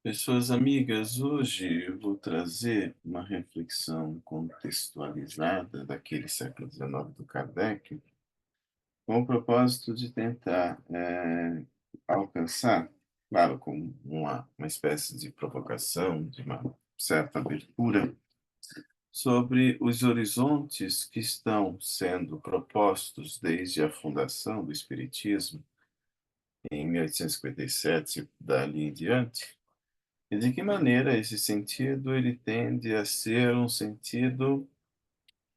Pessoas amigas, hoje eu vou trazer uma reflexão contextualizada daquele século XIX do Kardec, com o propósito de tentar alcançar, claro, com uma espécie de provocação, de uma certa abertura, sobre os horizontes que estão sendo propostos desde a fundação do Espiritismo, em 1857, dali em diante. E de que maneira esse sentido ele tende a ser um sentido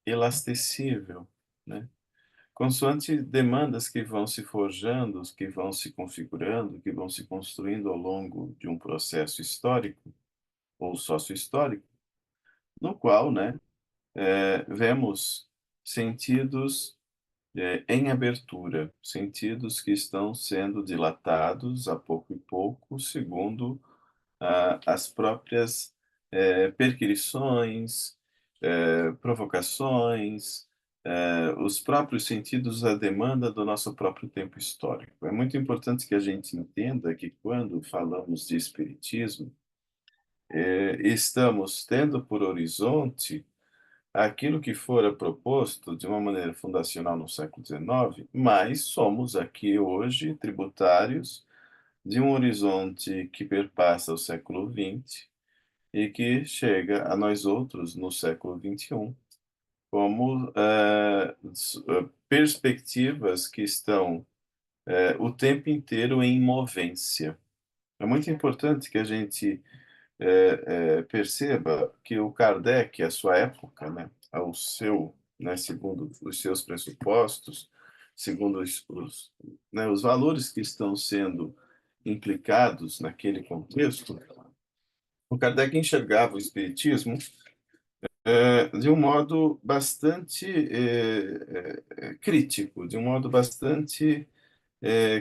elastecível, né? Consoante demandas que vão se forjando, que vão se configurando, que vão se construindo ao longo de um processo histórico ou sócio-histórico, no qual, né, vemos sentidos em abertura, sentidos que estão sendo dilatados a pouco e pouco, segundo as próprias perquirições, provocações, os próprios sentidos à demanda do nosso próprio tempo histórico. É muito importante que a gente entenda que quando falamos de espiritismo, estamos tendo por horizonte aquilo que fora proposto de uma maneira fundacional no século XIX, mas somos aqui hoje tributários de um horizonte que perpassa o século XX e que chega a nós outros no século XXI, como perspectivas que estão o tempo inteiro em movência. É muito importante que a gente perceba que o Kardec, a sua época, né, ao seu, né, segundo os seus pressupostos, segundo né, os valores que estão sendo implicados naquele contexto, o Kardec enxergava o Espiritismo de um modo bastante crítico, de um modo bastante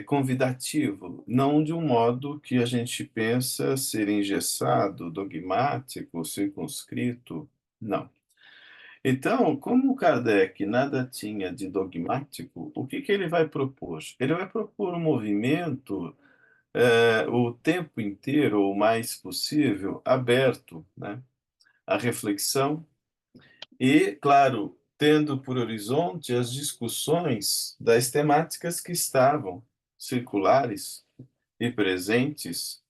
convidativo, não de um modo que a gente pensa ser engessado, dogmático, circunscrito, não. Então, como Kardec nada tinha de dogmático, o que que ele vai propor? Ele vai propor um movimento o tempo inteiro, ou o mais possível, aberto, né, à reflexão, e, claro, tendo por horizonte as discussões das temáticas que estavam circulares e presentes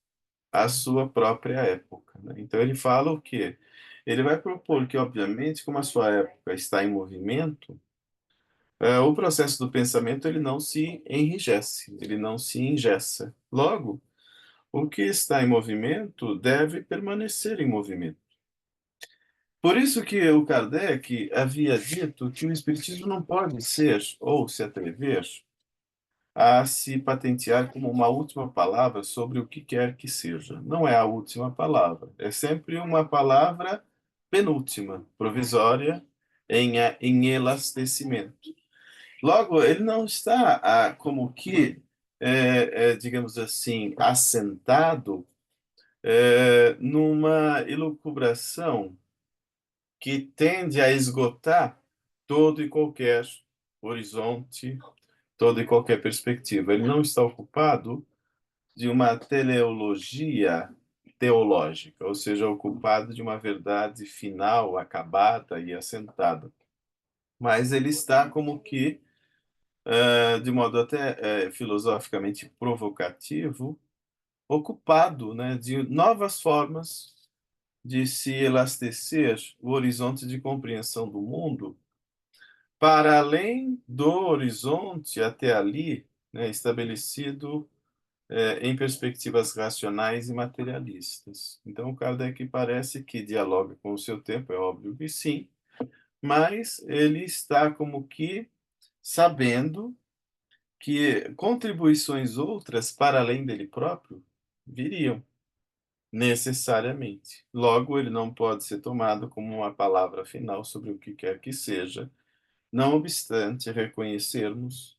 à sua própria época, né. Então ele fala o quê? Ele vai propor que, obviamente, como a sua época está em movimento, o processo do pensamento ele não se enrijece, ele não se engessa. Logo, o que está em movimento deve permanecer em movimento. Por isso que o Kardec havia dito que o espiritismo não pode ser, ou se atrever, a se patentear como uma última palavra sobre o que quer que seja. Não é a última palavra, é sempre uma palavra penúltima, provisória, em elastecimento. Logo, ele não está como que, digamos assim, assentado numa elucubração que tende a esgotar todo e qualquer horizonte, toda e qualquer perspectiva. Ele não está ocupado de uma teleologia teológica, ou seja, ocupado de uma verdade final, acabada e assentada. Mas ele está como que, de modo até filosoficamente provocativo, ocupado, né, de novas formas de se elastecer o horizonte de compreensão do mundo para além do horizonte até ali, né, estabelecido em perspectivas racionais e materialistas. Então, o Kardec parece que dialoga com o seu tempo, é óbvio que sim, mas ele está como que sabendo que contribuições outras para além dele próprio viriam necessariamente. Logo, ele não pode ser tomado como uma palavra final sobre o que quer que seja, não obstante reconhecermos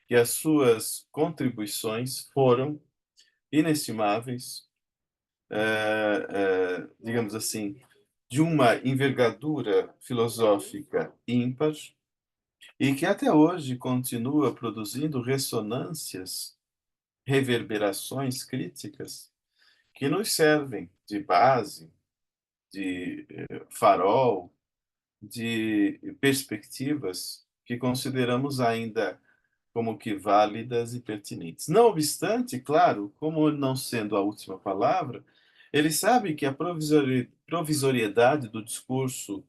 que as suas contribuições foram inestimáveis, digamos assim, de uma envergadura filosófica ímpar e que até hoje continua produzindo ressonâncias, reverberações críticas que nos servem de base, de farol, de perspectivas que consideramos ainda como que válidas e pertinentes. Não obstante, claro, como não sendo a última palavra, ele sabe que a provisoriedade do discurso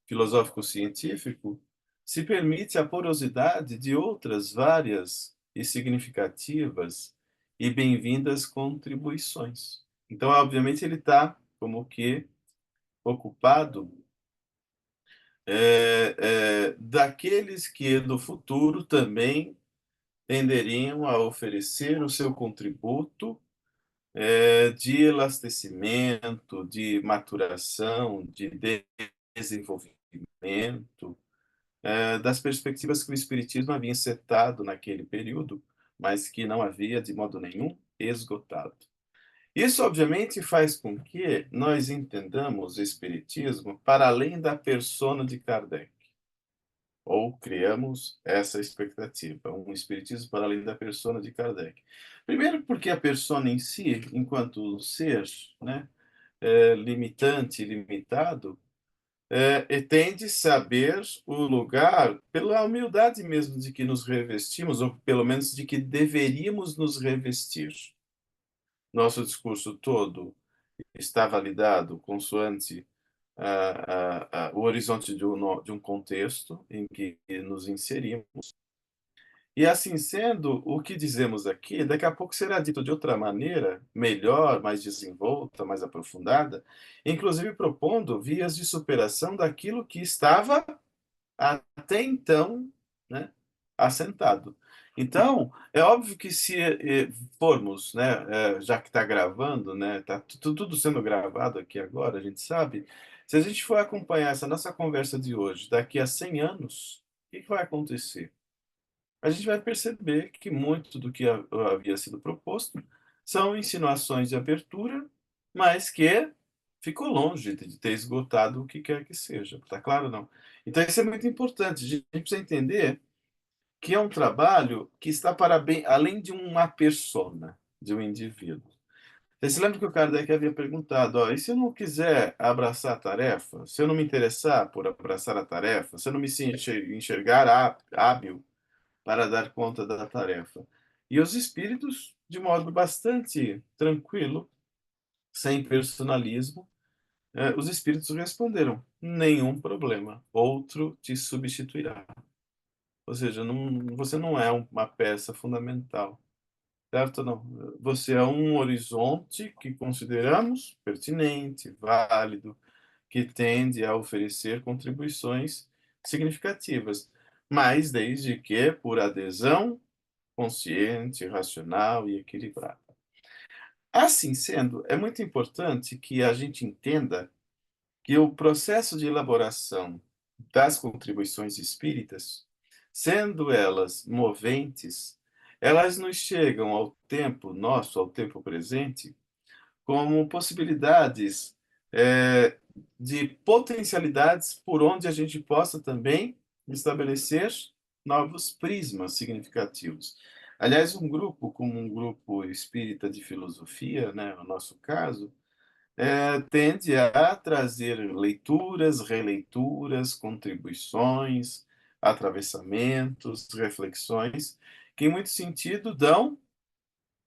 filosófico-científico se permite a porosidade de outras várias e significativas e bem-vindas contribuições. Então, obviamente, ele está como que ocupado daqueles que no futuro também tenderiam a oferecer o seu contributo de elastecimento, de maturação, de desenvolvimento, das perspectivas que o Espiritismo havia setado naquele período, mas que não havia, de modo nenhum, esgotado. Isso, obviamente, faz com que nós entendamos o Espiritismo para além da persona de Kardec, ou criamos essa expectativa, um espiritismo para além da persona de Kardec. Primeiro, porque a persona em si, enquanto ser, né, limitante, limitado, e tende a saber o lugar pela humildade mesmo de que nos revestimos, ou pelo menos de que deveríamos nos revestir. Nosso discurso todo está validado consoante o horizonte de um contexto em que nos inserimos. E assim sendo, o que dizemos aqui, daqui a pouco será dito de outra maneira, melhor, mais desenvolta, mais aprofundada, inclusive propondo vias de superação daquilo que estava até então, né, assentado. Então, é óbvio que se formos, né, já que está gravando, né, está tudo sendo gravado aqui agora, a gente sabe, se a gente for acompanhar essa nossa conversa de hoje, daqui a 100 anos, o que vai acontecer? A gente vai perceber que muito do que havia sido proposto são insinuações de abertura, mas que ficou longe de ter esgotado o que quer que seja. Está claro, não? Então, isso é muito importante. A gente precisa entender que é um trabalho que está para bem além de uma persona, de um indivíduo. Você se lembra que o Kardec havia perguntado, ó, e se eu não quiser abraçar a tarefa, se eu não me interessar por abraçar a tarefa, se eu não me enxergar hábil para dar conta da tarefa? E os espíritos, de modo bastante tranquilo, sem personalismo, os espíritos responderam: nenhum problema, outro te substituirá. Ou seja, você não é uma peça fundamental, certo ou não? Você é um horizonte que consideramos pertinente, válido, que tende a oferecer contribuições significativas, mas desde que por adesão consciente, racional e equilibrada. Assim sendo, é muito importante que a gente entenda que o processo de elaboração das contribuições espíritas, sendo elas moventes, elas nos chegam ao tempo nosso, ao tempo presente, como possibilidades eh, de potencialidades por onde a gente possa também estabelecer novos prismas significativos. Aliás, um grupo como um grupo espírita de filosofia, né, no nosso caso, tende a trazer leituras, releituras, contribuições, atravessamentos, reflexões, que em muito sentido dão,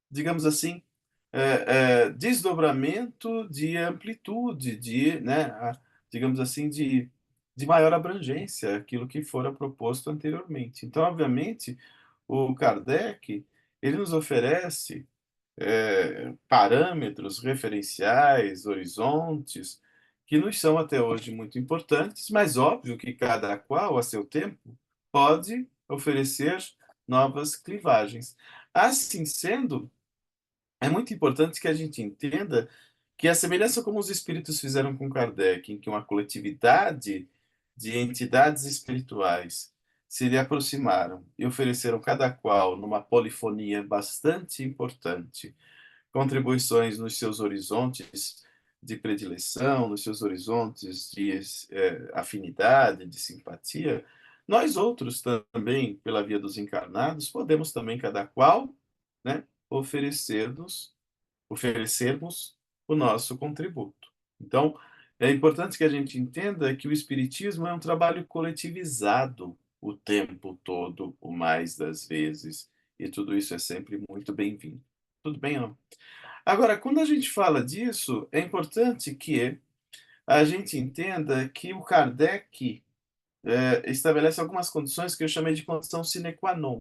digamos assim, desdobramento de amplitude, né, digamos assim, de maior abrangência, aquilo que fora proposto anteriormente. Então, obviamente, o Kardec ele nos oferece parâmetros referenciais, horizontes, que nos são até hoje muito importantes, mas óbvio que cada qual, a seu tempo, pode oferecer novas clivagens. Assim sendo, é muito importante que a gente entenda que a semelhança como os espíritos fizeram com Kardec, em que uma coletividade de entidades espirituais se lhe aproximaram e ofereceram cada qual, numa polifonia bastante importante, contribuições nos seus horizontes de predileção, nos seus horizontes de afinidade, de simpatia, nós outros também, pela via dos encarnados, podemos também, cada qual, né, oferecermos o nosso contributo. Então, é importante que a gente entenda que o espiritismo é um trabalho coletivizado o tempo todo, o mais das vezes, e tudo isso é sempre muito bem-vindo. Tudo bem, não? Agora, quando a gente fala disso, é importante que a gente entenda que o Kardec estabelece algumas condições que eu chamei de condição sine qua non.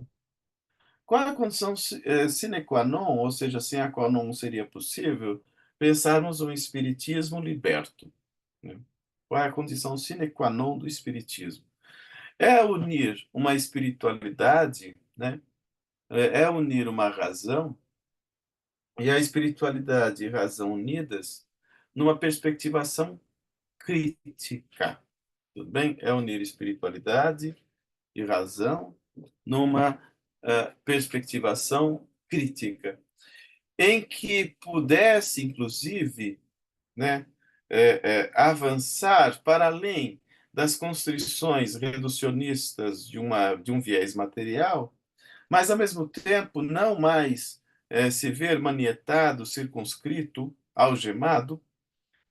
Qual é a condição sine qua non, ou seja, sem a qual não seria possível pensarmos um espiritismo liberto, né? Qual é a condição sine qua non do espiritismo? É unir uma espiritualidade, né? É unir uma razão, e a espiritualidade e razão unidas numa perspectivação crítica. Tudo bem? É unir espiritualidade e razão numa perspectivação crítica, em que pudesse, inclusive, né, avançar para além das constrições reducionistas de um viés material, mas, ao mesmo tempo, não mais se ver manietado, circunscrito, algemado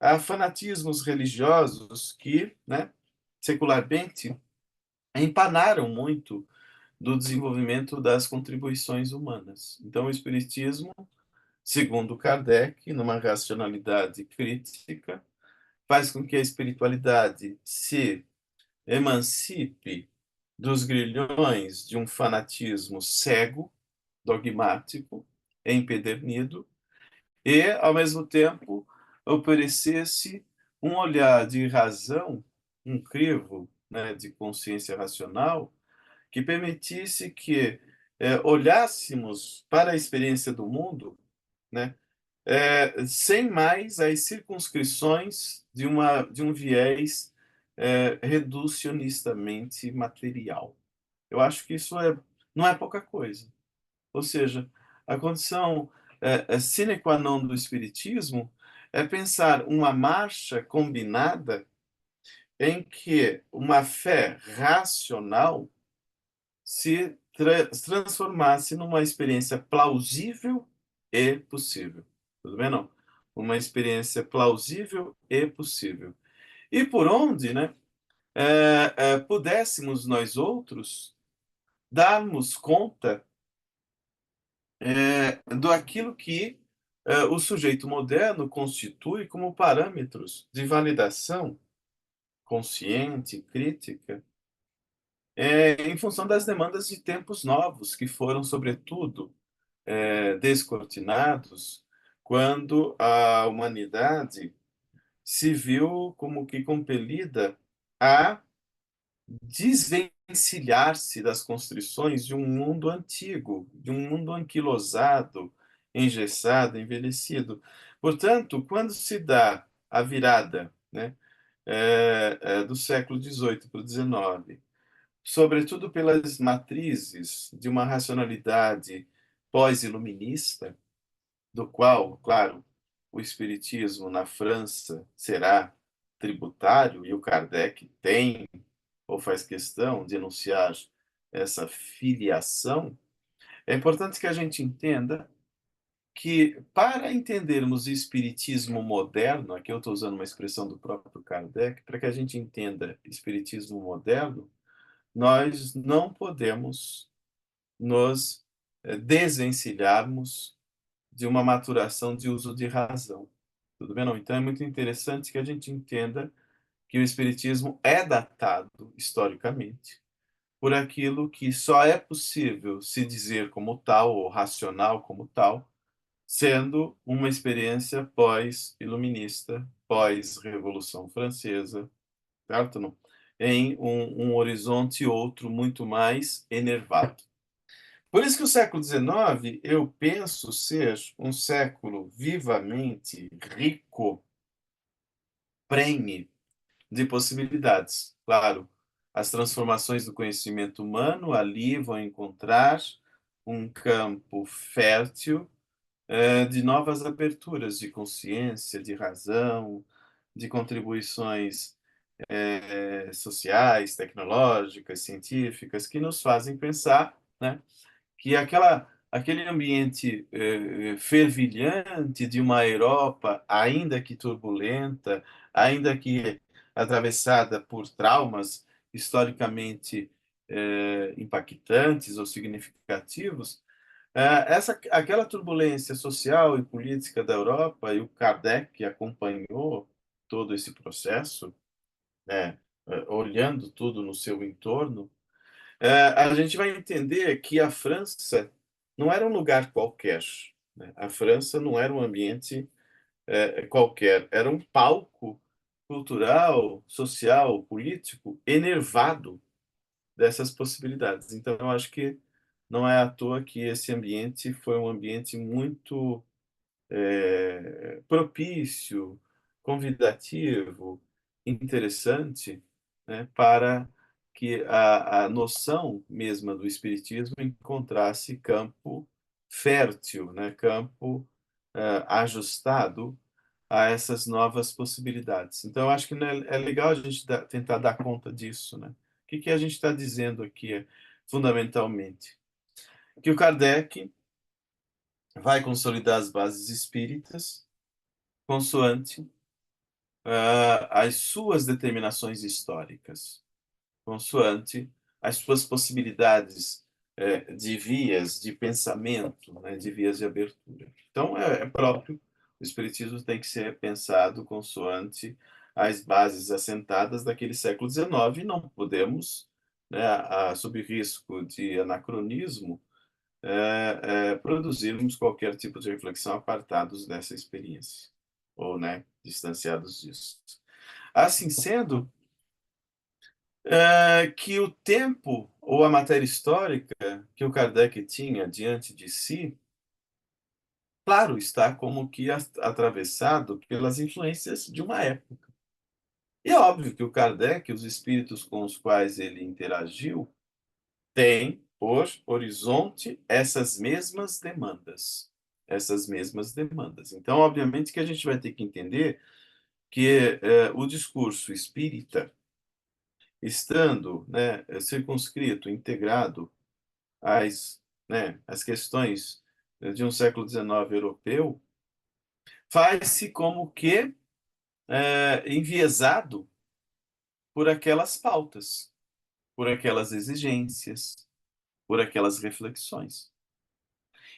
a fanatismos religiosos que, né, secularmente, empanaram muito do desenvolvimento das contribuições humanas. Então, o Espiritismo, segundo Kardec, numa racionalidade crítica, faz com que a espiritualidade se emancipe dos grilhões de um fanatismo cego, dogmático, empedernido, e, ao mesmo tempo, oferecesse um olhar de razão, um crivo, né, de consciência racional, que permitisse que olhássemos para a experiência do mundo, né, sem mais as circunscrições de um viés reducionistamente material. Eu acho que isso não é pouca coisa. Ou seja, a condição sine qua non do espiritismo é pensar uma marcha combinada em que uma fé racional se transformasse numa experiência plausível e possível. Tudo bem, não? Uma experiência plausível e possível. E por onde, né, pudéssemos nós outros darmos conta do aquilo que o sujeito moderno constitui como parâmetros de validação consciente, crítica, em função das demandas de tempos novos, que foram, sobretudo, descortinados quando a humanidade se viu como que compelida a desvencilhar-se das constrições de um mundo antigo, de um mundo anquilosado, engessado, envelhecido. Portanto, quando se dá a virada, né, do século XVIII para o XIX, sobretudo pelas matrizes de uma racionalidade pós-iluminista, do qual, claro, o espiritismo na França será tributário, e o Kardec tem ou faz questão de enunciar essa filiação, é importante que a gente entenda que, para entendermos o espiritismo moderno, aqui eu estou usando uma expressão do próprio Kardec, para que a gente entenda espiritismo moderno, nós não podemos nos desvencilharmos de uma maturação de uso de razão. Tudo bem? Não? Então é muito interessante que a gente entenda que o espiritismo é datado historicamente por aquilo que só é possível se dizer como tal, ou racional como tal, sendo uma experiência pós-iluminista, pós-Revolução Francesa, certo? Não? Em um horizonte outro muito mais enervado. Por isso que o século XIX, eu penso ser um século vivamente rico, prenhe de possibilidades. Claro, as transformações do conhecimento humano ali vão encontrar um campo fértil de novas aberturas de consciência, de razão, de contribuições sociais, tecnológicas, científicas, que nos fazem pensar, né, que aquela aquele ambiente fervilhante de uma Europa, ainda que turbulenta, ainda que atravessada por traumas historicamente impactantes ou significativos, aquela turbulência social e política da Europa, e o Kardec que acompanhou todo esse processo, né, olhando tudo no seu entorno, a gente vai entender que a França não era um lugar qualquer, né? A França não era um ambiente qualquer, era um palco cultural, social, político, enervado dessas possibilidades. Então, eu acho que não é à toa que esse ambiente foi um ambiente muito propício, convidativo, interessante, né, para que a noção mesma do espiritismo encontrasse campo fértil, né, campo ajustado a essas novas possibilidades. Então, eu acho que né, é legal a gente tentar dar conta disso, né? O que que a gente está dizendo aqui, fundamentalmente? Que o Kardec vai consolidar as bases espíritas consoante as suas determinações históricas, consoante as suas possibilidades de vias de pensamento, né, de vias de abertura. Então, é próprio, o Espiritismo tem que ser pensado consoante as bases assentadas daquele século XIX, e não podemos, né, sob risco de anacronismo, produzirmos qualquer tipo de reflexão apartados dessa experiência, ou né, distanciados disso. Assim sendo, que o tempo ou a matéria histórica que o Kardec tinha diante de si, claro, está como que atravessado pelas influências de uma época. E é óbvio que o Kardec, os espíritos com os quais ele interagiu, têm por horizonte essas mesmas demandas. Essas mesmas demandas. Então, obviamente, que a gente vai ter que entender que o discurso espírita, estando né, circunscrito, integrado às questões de um século XIX europeu, faz-se como que enviesado por aquelas pautas, por aquelas exigências, por aquelas reflexões.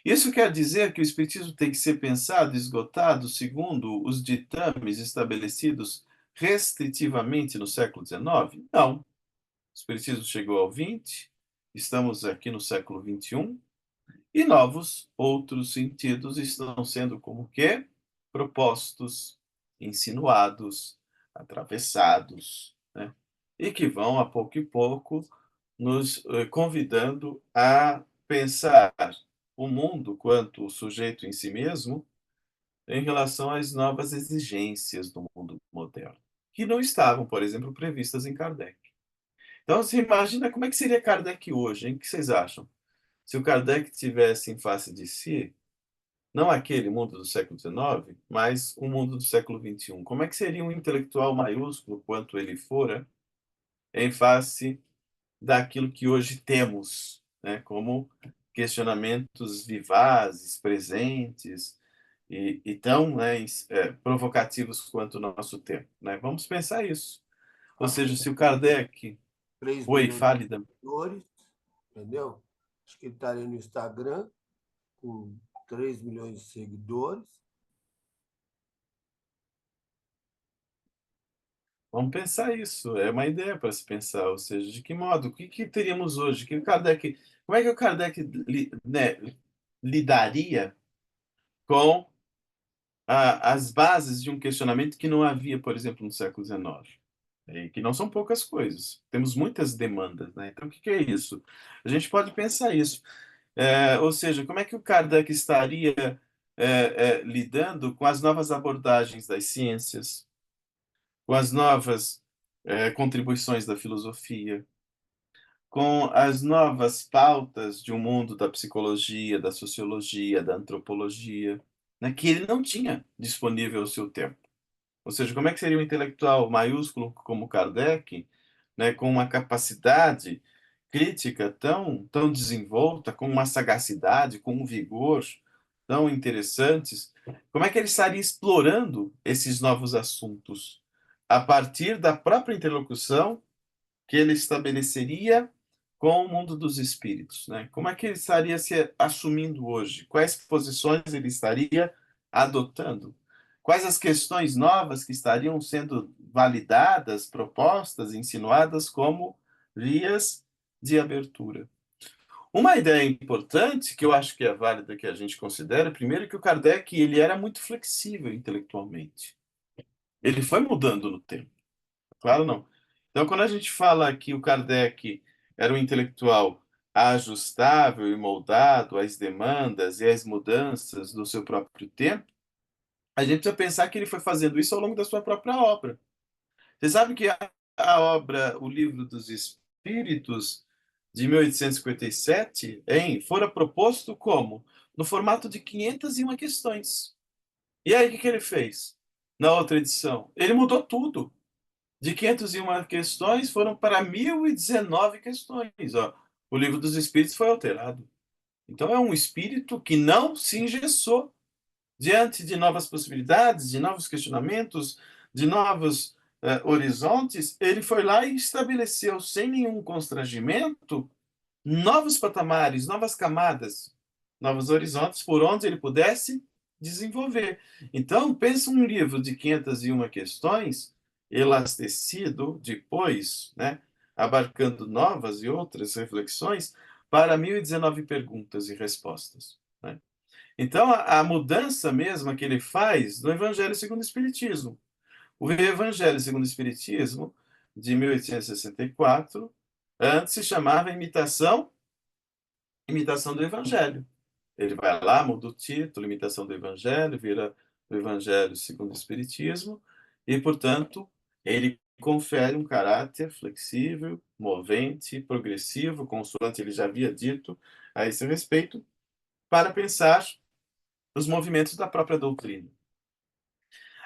Isso quer dizer que o Espiritismo tem que ser pensado e esgotado segundo os ditames estabelecidos restritivamente no século XIX? Não. O Espiritismo chegou ao XX, estamos aqui no século XXI, e novos outros sentidos estão sendo como que propostos, insinuados, atravessados, né? E que vão, a pouco e pouco, nos convidando a pensar o mundo quanto o sujeito em si mesmo em relação às novas exigências do mundo moderno, que não estavam, por exemplo, previstas em Kardec. Então, você imagina como é que seria Kardec hoje, hein? O que vocês acham? Se o Kardec tivesse em face de si, não aquele mundo do século XIX, mas o mundo do século XXI, como é que seria um intelectual maiúsculo, quanto ele fora, em face daquilo que hoje temos, né, como questionamentos vivazes, presentes e tão né, provocativos quanto o nosso tempo, né? Vamos pensar isso. Ou seja, se o Kardec... 3 Oi, milhões de fale. seguidores, entendeu? Acho que ele está ali no Instagram com 3 milhões de seguidores. Vamos pensar isso, é uma ideia para se pensar, ou seja, de que modo, o que, que teríamos hoje? Que o Kardec, como é que o Kardec né, lidaria com as bases de um questionamento que não havia, por exemplo, no século XIX? E que não são poucas coisas. Temos muitas demandas, né? Então, o que, que é isso? A gente pode pensar isso. Ou seja, como é que o Kardec estaria lidando com as novas abordagens das ciências, com as novas contribuições da filosofia, com as novas pautas de um mundo da psicologia, da sociologia, da antropologia, né, que ele não tinha disponível ao seu tempo. Ou seja, como é que seria um intelectual maiúsculo como Kardec, né, com uma capacidade crítica tão desenvolta, com uma sagacidade, com um vigor tão interessantes, como é que ele estaria explorando esses novos assuntos a partir da própria interlocução que ele estabeleceria com o mundo dos espíritos, né? Como é que ele estaria se assumindo hoje? Quais posições ele estaria adotando? Quais as questões novas que estariam sendo validadas, propostas, insinuadas como vias de abertura? Uma ideia importante que eu acho que é válida que a gente considera, primeiro que o Kardec ele era muito flexível intelectualmente. Ele foi mudando no tempo. Claro, não. Então, quando a gente fala que o Kardec era um intelectual ajustável e moldado às demandas e às mudanças do seu próprio tempo, a gente precisa pensar que ele foi fazendo isso ao longo da sua própria obra. Você sabe que a obra O Livro dos Espíritos, de 1857, fora proposto como? No formato de 501 questões. E aí, o que que ele fez? Na outra edição, ele mudou tudo. De 501 questões foram para 1019 questões. Ó. O Livro dos Espíritos foi alterado. Então, é um espírito que não se engessou diante de novas possibilidades, de novos questionamentos, de novos horizontes. Ele foi lá e estabeleceu, sem nenhum constrangimento, novos patamares, novas camadas, novos horizontes por onde ele pudesse desenvolver. Então, pensa um livro de 501 questões, elastecido depois, né, abarcando novas e outras reflexões para 1019 perguntas e respostas. Né? Então, a mudança mesma que ele faz no Evangelho segundo o Espiritismo. O Evangelho segundo o Espiritismo, de 1864, antes se chamava imitação do Evangelho. Ele vai lá, muda o título, imitação do Evangelho, vira o Evangelho segundo o Espiritismo, e, portanto, ele confere um caráter flexível, movente, progressivo, consoante ele já havia dito a esse respeito, para pensar os movimentos da própria doutrina.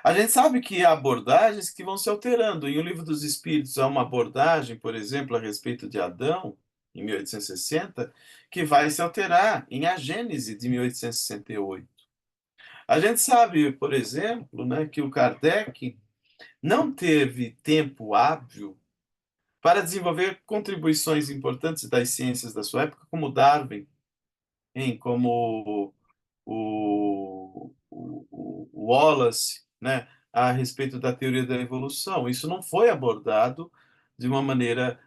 A gente sabe que há abordagens que vão se alterando. Em O Livro dos Espíritos, há uma abordagem, por exemplo, a respeito de Adão, em 1860, que vai se alterar em A Gênese, de 1868. A gente sabe, por exemplo, né, que o Kardec não teve tempo hábil para desenvolver contribuições importantes das ciências da sua época, como Darwin, como o Wallace, né, a respeito da teoria da evolução. Isso não foi abordado de uma maneira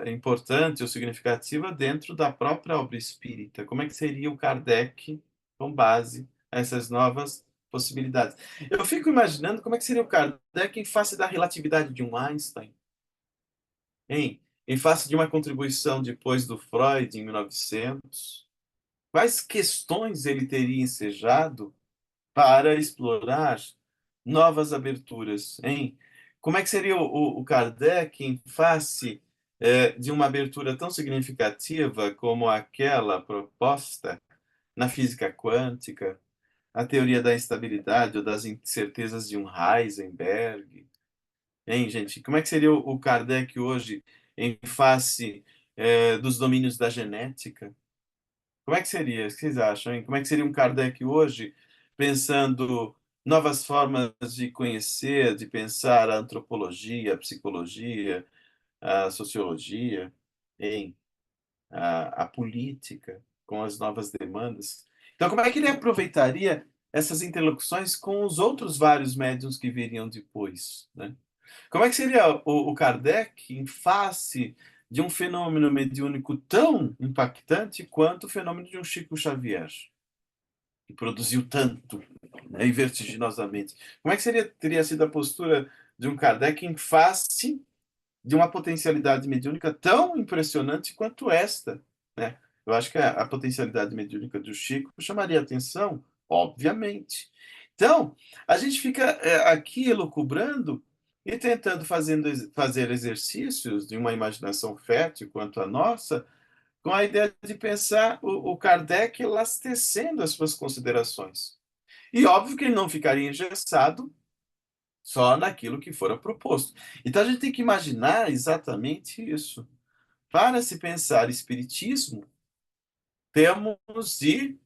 importante ou significativa dentro da própria obra espírita. Como é que seria o Kardec com base nessas novas possibilidades? Eu fico imaginando como é que seria o Kardec em face da relatividade de um Einstein, em face de uma contribuição depois do Freud em 1900. Quais questões ele teria ensejado para explorar novas aberturas, hein? Como é que seria o Kardec em face de uma abertura tão significativa como aquela proposta na física quântica, a teoria da instabilidade ou das incertezas de um Heisenberg, hein, gente? Como é que seria o Kardec hoje em face dos domínios da genética? Como é que seria? O que vocês acham, hein? Como é que seria um Kardec hoje, pensando novas formas de conhecer, de pensar a antropologia, a psicologia, a sociologia, hein? A política, com as novas demandas? Então, como é que ele aproveitaria essas interlocuções com os outros vários médiuns que viriam depois, né? Como é que seria o Kardec em face de um fenômeno mediúnico tão impactante quanto o fenômeno de um Chico Xavier, que produziu tanto, né, e vertiginosamente? Como é que teria sido a postura de um Kardec em face de uma potencialidade mediúnica tão impressionante quanto esta, né? Eu acho que a potencialidade mediúnica do Chico chamaria atenção, obviamente. Então, a gente fica aqui elucubrando e tentando fazer exercícios de uma imaginação fértil quanto a nossa, com a ideia de pensar o Kardec elastecendo as suas considerações. E óbvio que ele não ficaria engessado só naquilo que fora proposto. Então a gente tem que imaginar exatamente isso. para se pensar espiritismo, temos de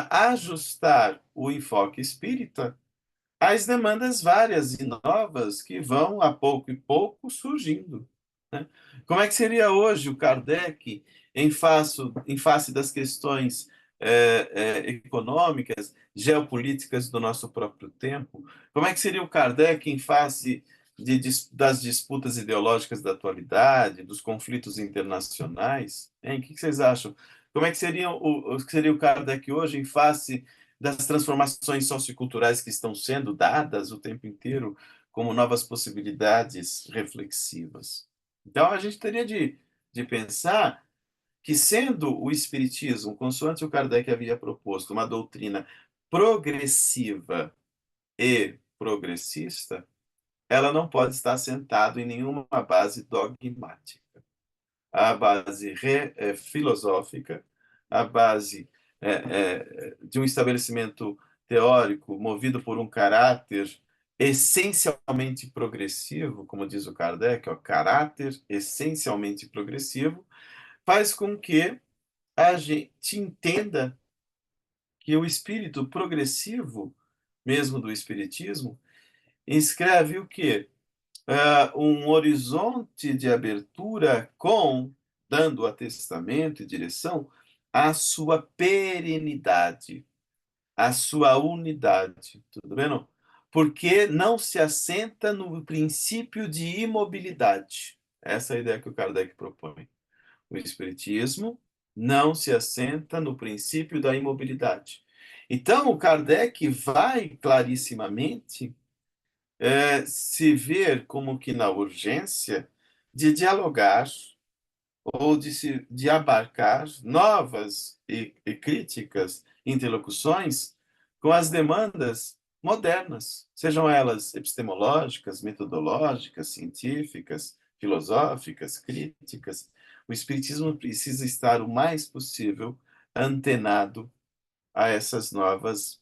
ajustar o enfoque espírita às demandas várias e novas que vão, a pouco e pouco, surgindo, né? Como é que seria hoje o Kardec em face das questões econômicas, geopolíticas do nosso próprio tempo? Como é que seria o Kardec em face das disputas ideológicas da atualidade, dos conflitos internacionais? Hein? O que vocês acham? Como é que seria o Kardec hoje em face das transformações socioculturais que estão sendo dadas o tempo inteiro como novas possibilidades reflexivas? Então, a gente teria de pensar que, sendo o Espiritismo, consoante o Kardec havia proposto, uma doutrina progressiva e progressista, ela não pode estar assentada em nenhuma base dogmática. A base filosófica, a base de um estabelecimento teórico movido por um caráter essencialmente progressivo, como diz o Kardec, ó, caráter essencialmente progressivo, faz com que a gente entenda que o espírito progressivo, mesmo do espiritismo, inscreve o quê? Um horizonte de abertura com, dando atestamento e direção, à sua perenidade, à sua unidade. Tudo bem, não? Porque não se assenta no princípio de imobilidade. Essa é a ideia que o Kardec propõe. O Espiritismo não se assenta no princípio da imobilidade. Então, o Kardec vai clarissimamente se ver como que na urgência de dialogar ou de abarcar novas e críticas interlocuções com as demandas modernas, sejam elas epistemológicas, metodológicas, científicas, filosóficas, críticas. O Espiritismo precisa estar o mais possível antenado a essas novas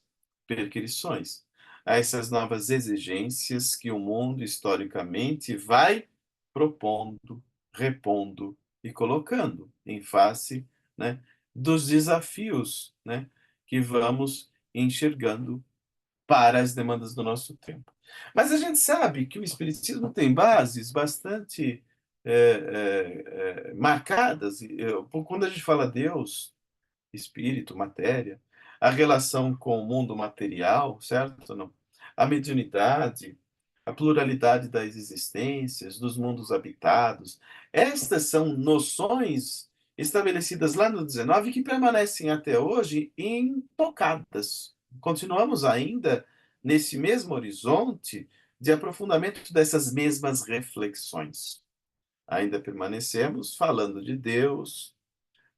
perquisições, a essas novas exigências que o mundo historicamente vai propondo, repondo e colocando em face, né, dos desafios, né, que vamos enxergando para as demandas do nosso tempo. Mas a gente sabe que o Espiritismo tem bases bastante marcadas. Quando a gente fala Deus, espírito, matéria, a relação com o mundo material, certo? Não? A mediunidade, a pluralidade das existências, dos mundos habitados. Estas são noções estabelecidas lá no 19 que permanecem até hoje intocadas. Continuamos ainda nesse mesmo horizonte de aprofundamento dessas mesmas reflexões. Ainda permanecemos falando de Deus,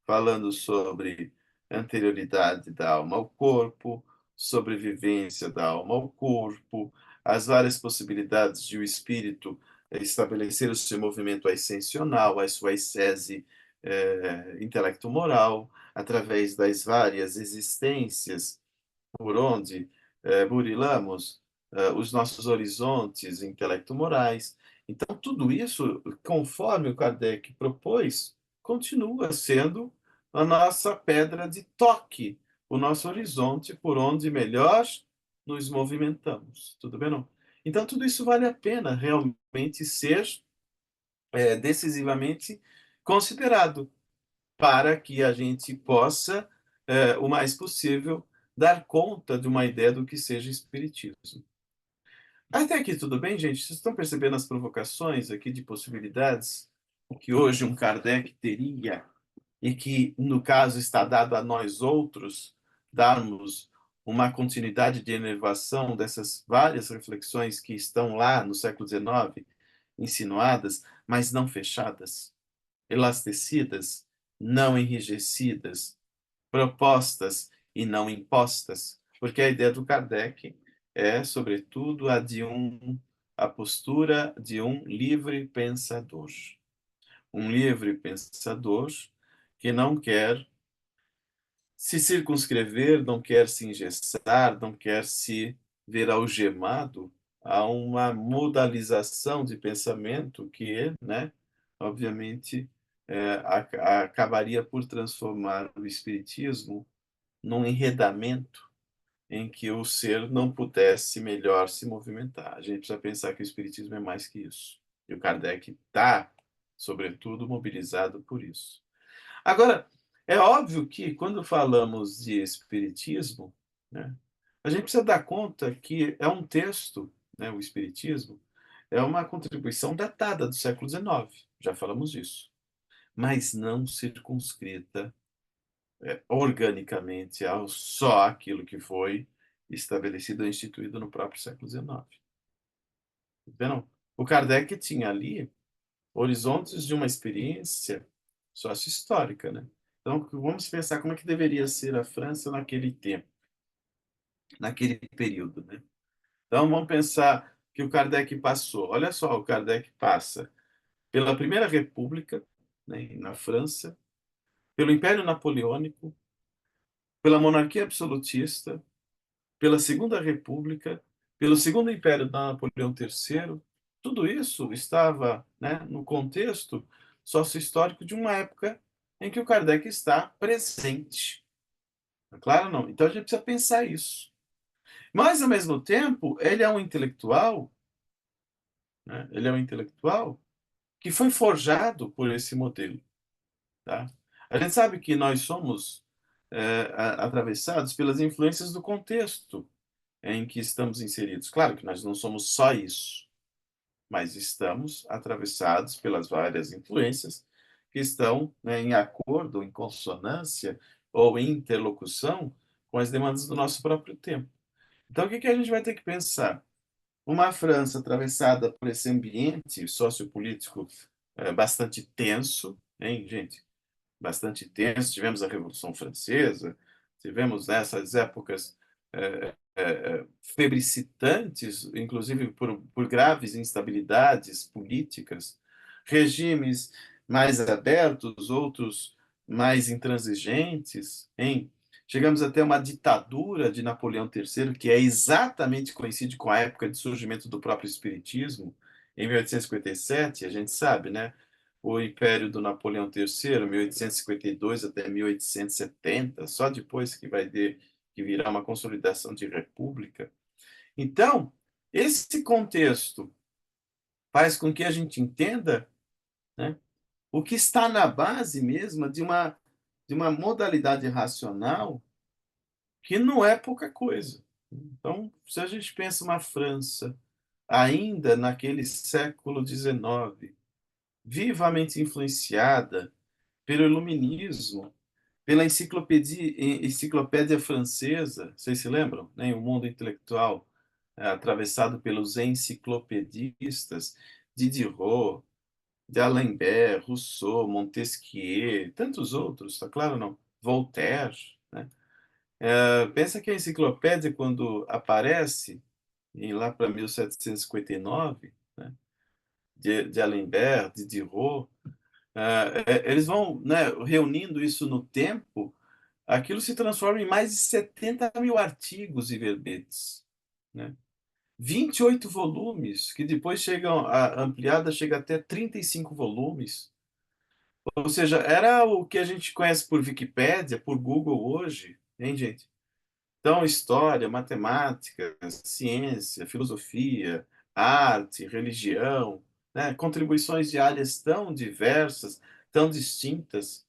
falando sobre anterioridade da alma ao corpo, sobrevivência da alma ao corpo, as várias possibilidades de o espírito estabelecer o seu movimento ascensional, a sua ascese intelecto-moral, através das várias existências por onde burilamos os nossos horizontes intelecto-morais. Então, tudo isso, conforme o Kardec propôs, continua sendo a nossa pedra de toque, o nosso horizonte por onde melhor nos movimentamos. Tudo bem, não? Então, tudo isso vale a pena realmente ser decisivamente considerado para que a gente possa, o mais possível, dar conta de uma ideia do que seja espiritismo. Até aqui tudo bem, gente? Vocês estão percebendo as provocações aqui de possibilidades que hoje um Kardec teria e que, no caso, está dado a nós outros darmos uma continuidade de enervação dessas várias reflexões que estão lá no século XIX, insinuadas, mas não fechadas, elastecidas, não enrijecidas, propostas e não impostas, porque a ideia do Kardec é, sobretudo, a postura de um livre pensador. Um livre pensador que não quer se circunscrever, não quer se engessar, não quer se ver algemado a uma modalização de pensamento que, né, obviamente, acabaria por transformar o espiritismo num enredamento em que o ser não pudesse melhor se movimentar. A gente precisa pensar que o espiritismo é mais que isso. E o Kardec está, sobretudo, mobilizado por isso. Agora, é óbvio que quando falamos de espiritismo, né, a gente precisa dar conta que é um texto, né, o espiritismo, é uma contribuição datada do século XIX, já falamos disso, mas não circunscrita organicamente ao só aquilo que foi estabelecido ou instituído no próprio século XIX. Entendeu? O Kardec tinha ali horizontes de uma experiência sócio-histórica, né? Então, vamos pensar como é que deveria ser a França naquele tempo, naquele período, né? Então, vamos pensar que o Kardec passou. Olha só, o Kardec passa pela Primeira República, né, na França, pelo Império Napoleônico, pela monarquia absolutista, pela Segunda República, pelo Segundo Império da Napoleão III. Tudo isso estava, né, no contexto sócio-histórico de uma época em que o Kardec está presente. É claro, não? Então a gente precisa pensar isso. Mas, ao mesmo tempo, ele é um intelectual, né? Ele é um intelectual que foi forjado por esse modelo. Tá? A gente sabe que nós somos atravessados pelas influências do contexto em que estamos inseridos. Claro que nós não somos só isso, mas estamos atravessados pelas várias influências que estão, né, em acordo, em consonância ou em interlocução com as demandas do nosso próprio tempo. Então, o que que a gente vai ter que pensar? Uma França atravessada por esse ambiente sociopolítico bastante tenso, hein, gente? Bastante tenso. Tivemos a Revolução Francesa, tivemos nessas épocas febricitantes, inclusive por graves instabilidades políticas, regimes mais abertos, outros mais intransigentes, hein? Chegamos até uma ditadura de Napoleão III, que é exatamente coincide com a época de surgimento do próprio Espiritismo, em 1857, a gente sabe, né? O Império do Napoleão III, 1852 até 1870, só depois que vai ter que virar uma consolidação de república. Então, esse contexto faz com que a gente entenda, né, o que está na base mesmo de uma modalidade racional que não é pouca coisa. Então, se a gente pensa uma França ainda naquele século XIX, vivamente influenciada pelo iluminismo, pela enciclopédia francesa, vocês se lembram? Né? O mundo intelectual atravessado pelos enciclopedistas, Diderot, D'Alembert, Rousseau, Montesquieu, tantos outros, tá claro não? Voltaire, né? Pensa que a enciclopédia, quando aparece, lá para 1759, né? De Alembert, Diderot, eles vão, né, reunindo isso no tempo, aquilo se transforma em mais de 70 mil artigos e verbetes, né? 28 volumes, que depois chegam a ampliada, chega até 35 volumes. Ou seja, era o que a gente conhece por Wikipédia, por Google hoje, hein, gente? Então, história, matemática, ciência, filosofia, arte, religião, né? Contribuições de áreas tão diversas, tão distintas,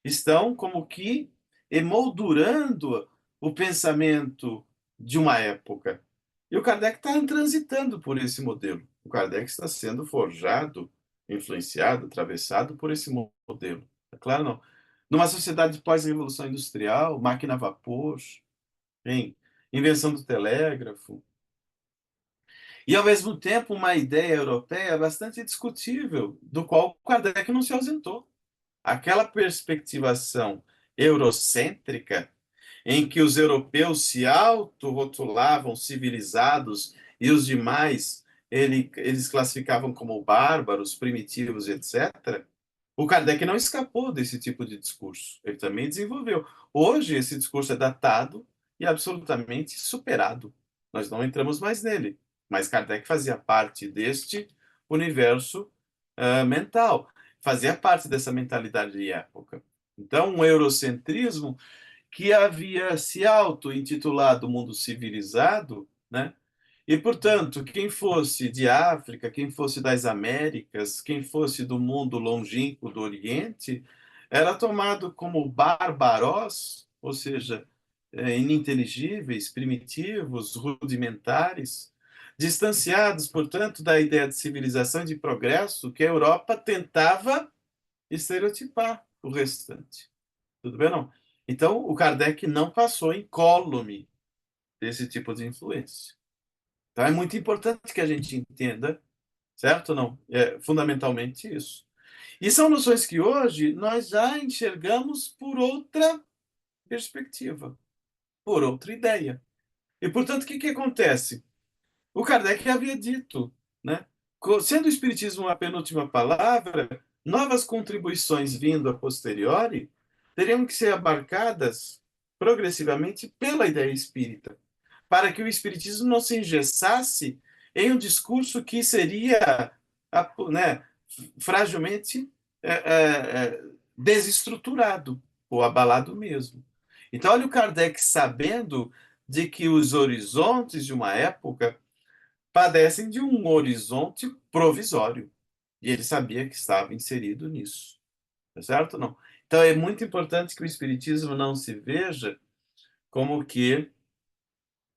estão como que emoldurando o pensamento de uma época. E o Kardec está transitando por esse modelo. O Kardec está sendo forjado, influenciado, atravessado por esse modelo. É claro, não. Numa sociedade pós-revolução industrial, máquina a vapor, hein? Invenção do telégrafo, e, ao mesmo tempo, uma ideia europeia bastante discutível, do qual Kardec não se ausentou. Aquela perspectivação eurocêntrica em que os europeus se autorrotulavam civilizados e os demais eles classificavam como bárbaros, primitivos, etc. O Kardec não escapou desse tipo de discurso. Ele também desenvolveu. Hoje, esse discurso é datado e absolutamente superado. Nós não entramos mais nele. Mas Kardec fazia parte deste universo mental. fazia parte dessa mentalidade de época. Então, um eurocentrismo que havia se auto-intitulado mundo civilizado, né? E, portanto, quem fosse de África, quem fosse das Américas, quem fosse do mundo longínquo do Oriente, era tomado como bárbaros, ou seja, ininteligíveis, primitivos, rudimentares, distanciados, portanto, da ideia de civilização e de progresso que a Europa tentava estereotipar o restante. Tudo bem, não? Então, o Kardec não passou incólume desse tipo de influência. Então, é muito importante que a gente entenda, certo ou não? É fundamentalmente isso. E são noções que hoje nós já enxergamos por outra perspectiva, por outra ideia. E, portanto, o que acontece? O Kardec havia dito, né? Sendo o Espiritismo a penúltima palavra, novas contribuições vindo a posteriori teriam que ser abarcadas progressivamente pela ideia espírita, para que o Espiritismo não se engessasse em um discurso que seria, né, fragilmente desestruturado ou abalado mesmo. Então, olha o Kardec sabendo de que os horizontes de uma época padecem de um horizonte provisório. E ele sabia que estava inserido nisso. Tá certo ou não? Então é muito importante que o Espiritismo não se veja como que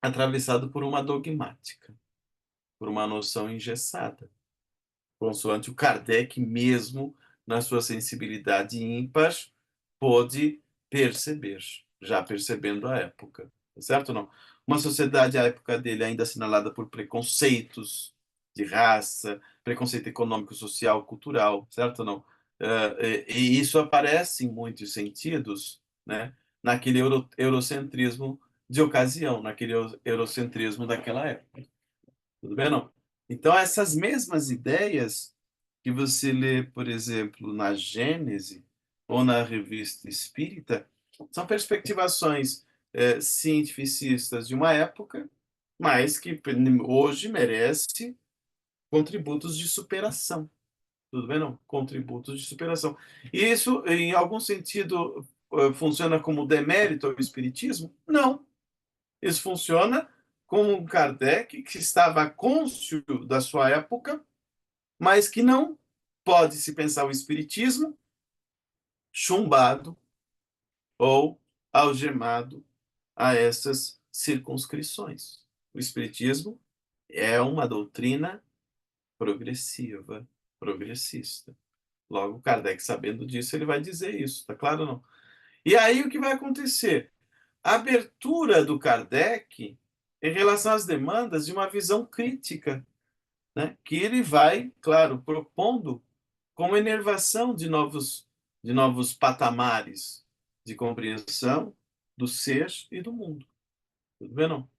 atravessado por uma dogmática, por uma noção engessada, consoante o Kardec mesmo, na sua sensibilidade ímpar, pôde perceber, já percebendo a época, tá certo ou não? Uma sociedade à época dele ainda assinalada por preconceitos de raça, preconceito econômico, social, cultural, certo ou não? E isso aparece em muitos sentidos, né, naquele eurocentrismo de ocasião, naquele eurocentrismo daquela época. Tudo bem, não? Então, essas mesmas ideias que você lê, por exemplo, na Gênese ou na Revista Espírita, são perspectivações cientificistas de uma época, mas que hoje merece contributos de superação. Tudo bem, não? Contributos de superação. E isso, em algum sentido, funciona como demérito ao Espiritismo? Não. Isso funciona como um Kardec que estava cônscio da sua época, mas que não pode se pensar o espiritismo chumbado ou algemado a essas circunscrições. O espiritismo é uma doutrina progressiva, progressista. Logo, Kardec, sabendo disso, ele vai dizer isso, tá claro ou não? E aí o que vai acontecer? A abertura do Kardec em relação às demandas de uma visão crítica, né? Que ele vai, claro, propondo como enervação de novos patamares de compreensão do ser e do mundo. Tudo bem, não?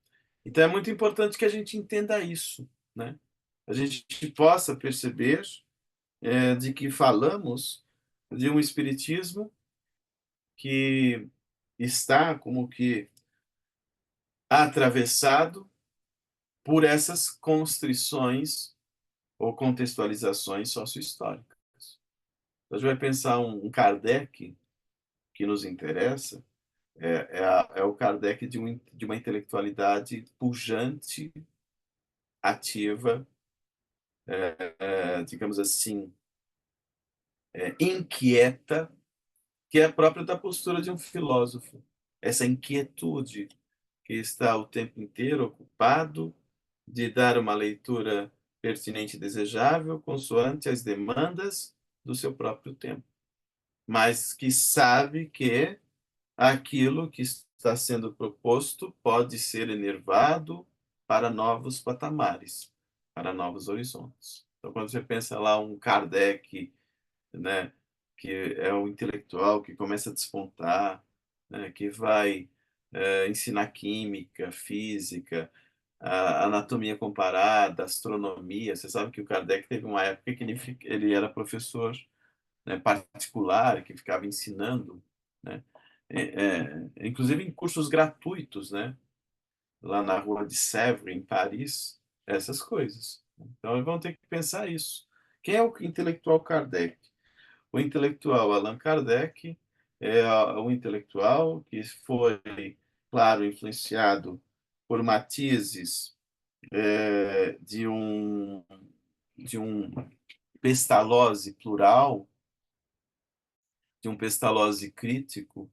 Então é muito importante que a gente entenda isso, né? A gente possa perceber de que falamos de um espiritismo que está como que atravessado por essas constrições ou contextualizações sociohistóricas. Então, a gente vai pensar um Kardec que nos interessa, é o Kardec de uma intelectualidade pujante, ativa, digamos assim, inquieta, que é própria da postura de um filósofo. Essa inquietude que está o tempo inteiro ocupado de dar uma leitura pertinente e desejável, consoante as demandas do seu próprio tempo, mas que sabe que aquilo que está sendo proposto pode ser enervado para novos patamares, para novos horizontes. Então, quando você pensa lá um Kardec, né, que é o intelectual que começa a despontar, né, que vai ensinar química, física, anatomia comparada, astronomia. Você sabe que o Kardec teve uma época que ele era professor, né, particular, que ficava ensinando, né, inclusive em cursos gratuitos, né, lá na rua de Sèvres, em Paris, essas coisas. Então, vamos ter que pensar isso. Quem é o intelectual Kardec? O intelectual Allan Kardec é o intelectual que foi, claro, influenciado por matizes de um Pestalozzi plural, de um Pestalozzi crítico,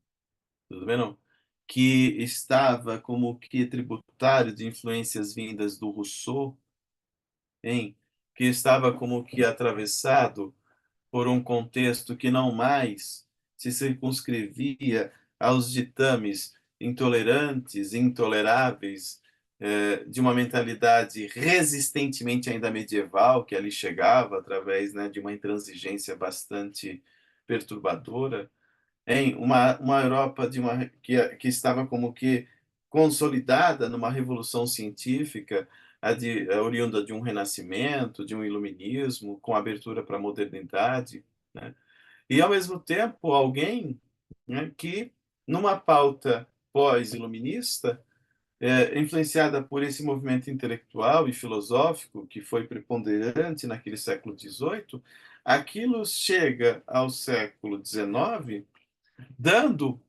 tudo bem, não? Que estava como que tributário de influências vindas do Rousseau, hein? Que estava como que atravessado por um contexto que não mais se circunscrevia aos ditames intolerantes, intoleráveis, de uma mentalidade resistentemente ainda medieval, que ali chegava através, né, de uma intransigência bastante perturbadora, em uma Europa que estava como que consolidada numa revolução científica, oriunda de um renascimento, de um iluminismo, com abertura para a modernidade, né? E, ao mesmo tempo, alguém, né, que, numa pauta pós-iluminista, influenciada por esse movimento intelectual e filosófico que foi preponderante naquele século XVIII, aquilo chega ao século XIX dando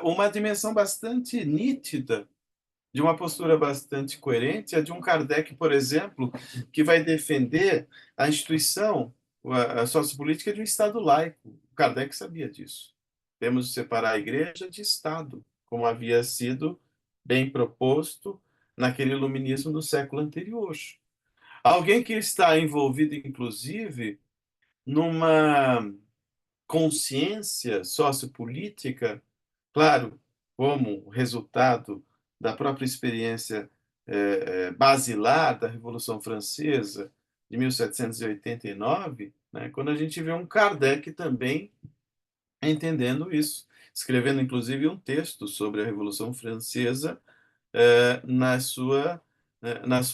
uma dimensão bastante nítida, de uma postura bastante coerente, a de um Kardec, por exemplo, que vai defender a instituição, a sociopolítica de um Estado laico. O Kardec sabia disso. Temos de separar a igreja de Estado, como havia sido bem proposto naquele iluminismo do século anterior. Alguém que está envolvido, inclusive, numa consciência sociopolítica, claro, como resultado da própria experiência basilar da Revolução Francesa de 1789, né, quando a gente vê um Kardec também entendendo isso, escrevendo inclusive um texto sobre a Revolução Francesa na sua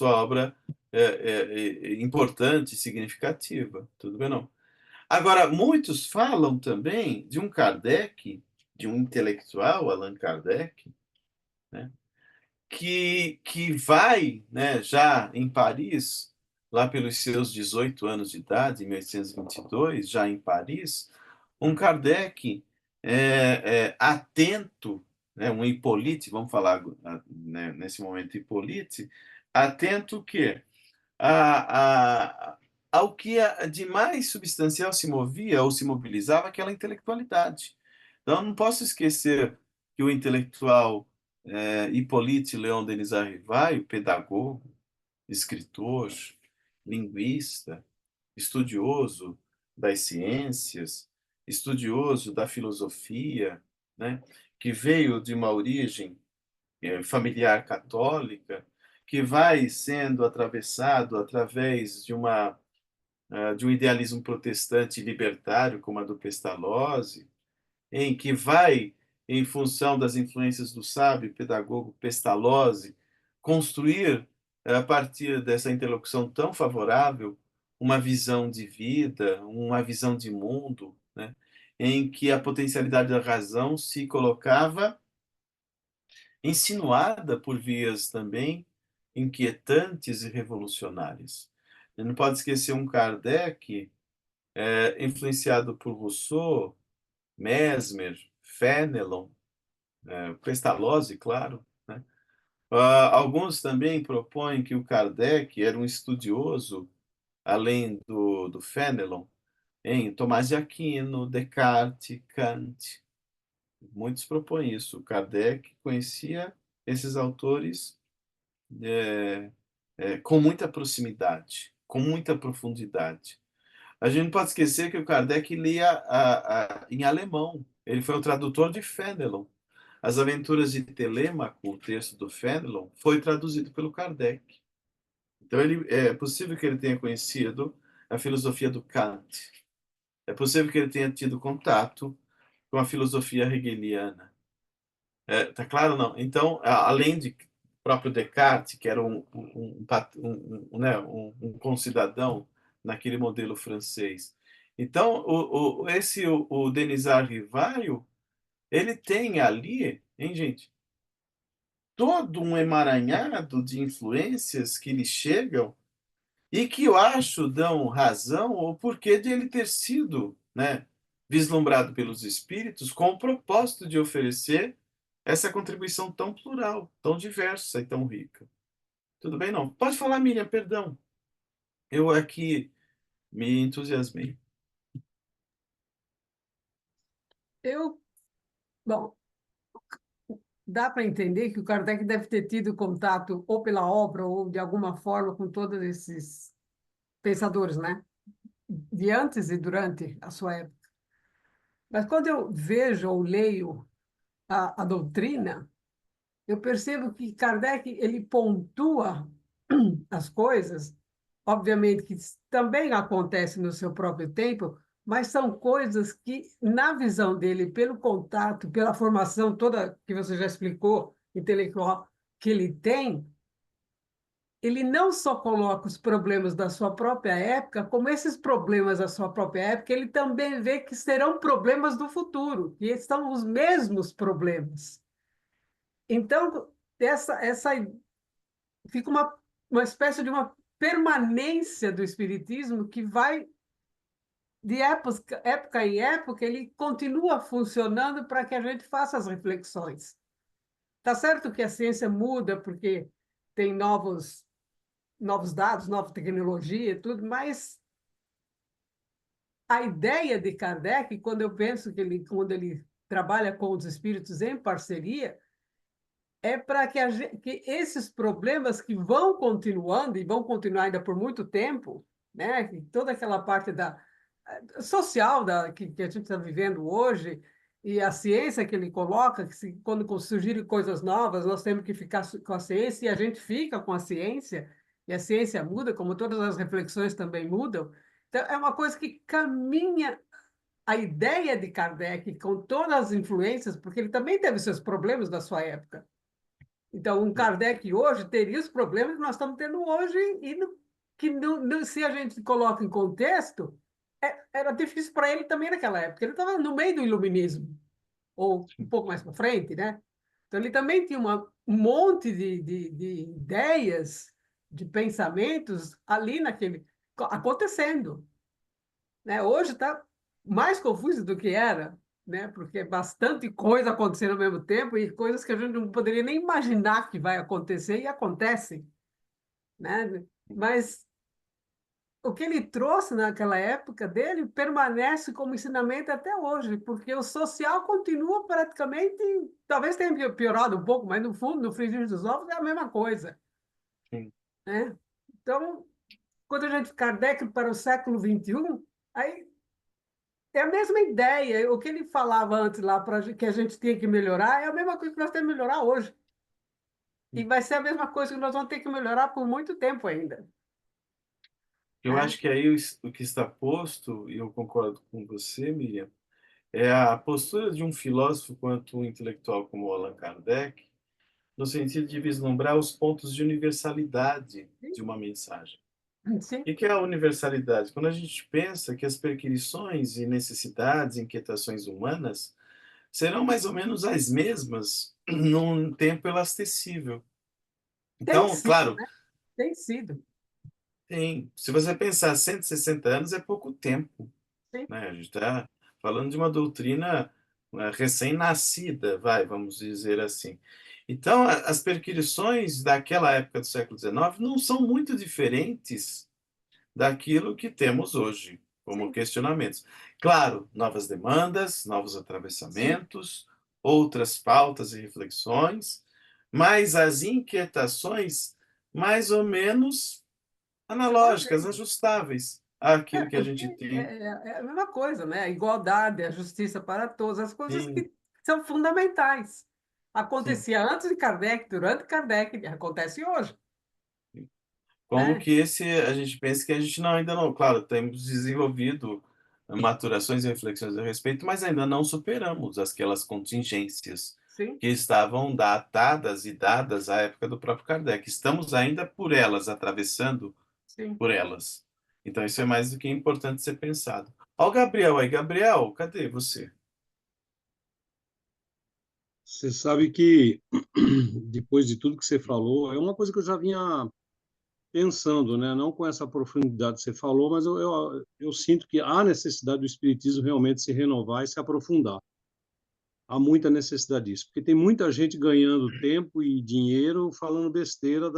obra importante e significativa. Tudo bem, não? Agora, muitos falam também de um Kardec, de um intelectual, Allan Kardec, né, que vai, né, já em Paris, lá pelos seus 18 anos de idade, em 1822, já em Paris, um Kardec atento, né, um Hippolyte, vamos falar, né, nesse momento Hippolyte, atento que a, a, ao que de mais substancial se movia ou se mobilizava aquela intelectualidade. Então, não posso esquecer que o intelectual Hippolyte Léon Denis Arrivai, pedagogo, escritor, linguista, estudioso das ciências, estudioso da filosofia, né, que veio de uma origem familiar católica, que vai sendo atravessado através de um idealismo protestante libertário, como a do Pestalozzi, em que vai, em função das influências do sábio pedagogo Pestalozzi, construir, a partir dessa interlocução tão favorável, uma visão de vida, uma visão de mundo, né, em que a potencialidade da razão se colocava insinuada por vias também inquietantes e revolucionárias. A gente não pode esquecer um Kardec influenciado por Rousseau, Mesmer, Fénelon, Pestalozzi, claro, né? Alguns também propõem que o Kardec era um estudioso, além do Fénelon, em Tomás de Aquino, Descartes, Kant. Muitos propõem isso. Kardec conhecia esses autores é, com muita proximidade, com muita profundidade. A gente não pode esquecer que o Kardec lia em alemão. Ele foi o tradutor de Fénelon. As Aventuras de Telêmaco, o texto do Fénelon, foi traduzido pelo Kardec. Então, é possível que ele tenha conhecido a filosofia do Kant. É possível que ele tenha tido contato com a filosofia hegeliana. Tá claro, não? Então, além de próprio Descartes, que era né, um concidadão naquele modelo francês. Então, o Denisard Rivaio, ele tem ali, hein, gente, todo um emaranhado de influências que lhe chegam e que eu acho dão razão ao porquê de ele ter sido né, vislumbrado pelos espíritos com o propósito de oferecer essa contribuição tão plural, tão diversa e tão rica. Tudo bem, não? Pode falar, Miriam, perdão. Eu aqui me entusiasmei. Eu, bom, dá para entender que o Kardec deve ter tido contato ou pela obra ou de alguma forma com todos esses pensadores, né? De antes e durante a sua época. Mas quando eu vejo ou leio a doutrina, eu percebo que Kardec ele pontua as coisas, obviamente que também acontece no seu próprio tempo, mas são coisas que, na visão dele, pelo contato, pela formação toda que você já explicou, intelectual, que ele tem, ele não só coloca os problemas da sua própria época, como esses problemas da sua própria época, ele também vê que serão problemas do futuro, que são os mesmos problemas. Então, essa fica uma espécie de uma permanência do espiritismo que vai de época em época, ele continua funcionando para que a gente faça as reflexões. Tá certo que a ciência muda porque tem novos dados, nova tecnologia e tudo, mas a ideia de Kardec, quando eu penso que quando ele trabalha com os espíritos em parceria, é para que esses problemas que vão continuando e vão continuar ainda por muito tempo, né? Que toda aquela parte social que a gente está vivendo hoje e a ciência que ele coloca, que quando surgirem coisas novas, nós temos que ficar com a ciência e a gente fica com a ciência, e a ciência muda, como todas as reflexões também mudam. Então, é uma coisa que caminha a ideia de Kardec com todas as influências, porque ele também teve seus problemas da sua época. Então, um Kardec hoje teria os problemas que nós estamos tendo hoje e que se a gente coloca em contexto, era difícil para ele também naquela época. Ele estava no meio do iluminismo, ou um pouco mais para frente, né? Então, ele também tinha um monte de ideias, de pensamentos ali acontecendo, né? Hoje está mais confuso do que era, né? Porque é bastante coisa acontecendo ao mesmo tempo e coisas que a gente não poderia nem imaginar que vai acontecer e acontecem, né? Mas o que ele trouxe naquela época dele permanece como ensinamento até hoje, porque o social continua praticamente, talvez tenha piorado um pouco, mas no fundo, no frigir dos ovos, é a mesma coisa, Sim. né? Então, quando a gente Kardec para o século XXI, aí é a mesma ideia. O que ele falava antes lá, que a gente tinha que melhorar, é a mesma coisa que nós temos que melhorar hoje. E vai ser a mesma coisa que nós vamos ter que melhorar por muito tempo ainda. Eu Né? acho que aí o que está posto, e eu concordo com você, Miriam, é a postura de um filósofo quanto um intelectual como Allan Kardec, no sentido de vislumbrar os pontos de universalidade de uma mensagem. Sim, E que é a universalidade? Quando a gente pensa que as perquisições e necessidades, inquietações humanas serão mais ou menos as mesmas num tempo elastecível. tem Então, sido, claro, né? Tem sido. se você pensar 160 anos é pouco tempo, Sim, né? A gente está falando de uma doutrina recém-nascida, vamos dizer assim. Então, as perquisições daquela época do século XIX não são muito diferentes daquilo que temos hoje como sim, questionamentos. Claro, novas demandas, novos sim. atravessamentos, outras pautas e reflexões, mas as inquietações mais ou menos São as analógicas, mesmas. ajustáveis àquilo que a Porque gente tem. é a mesma coisa, né? A igualdade, a justiça para todos, as coisas Sim, que são fundamentais. sim. Acontecia antes de Kardec, durante Kardec, e acontece hoje, Como né? que esse a gente pensa que a gente não, ainda não, claro, temos desenvolvido maturações e reflexões a respeito, mas ainda não superamos aquelas contingências Sim, que estavam datadas e dadas à época do próprio Kardec. Estamos ainda por elas, atravessando sim. por elas. Então isso é mais do que importante ser pensado. Ó o Gabriel aí. Gabriel, cadê você? Você sabe que, depois de tudo que você falou, é uma coisa que eu já vinha pensando, né? Não com essa profundidade que você falou, mas eu sinto que há necessidade do espiritismo realmente se renovar e se aprofundar. Há muita necessidade disso, porque tem muita gente ganhando tempo e dinheiro falando besteira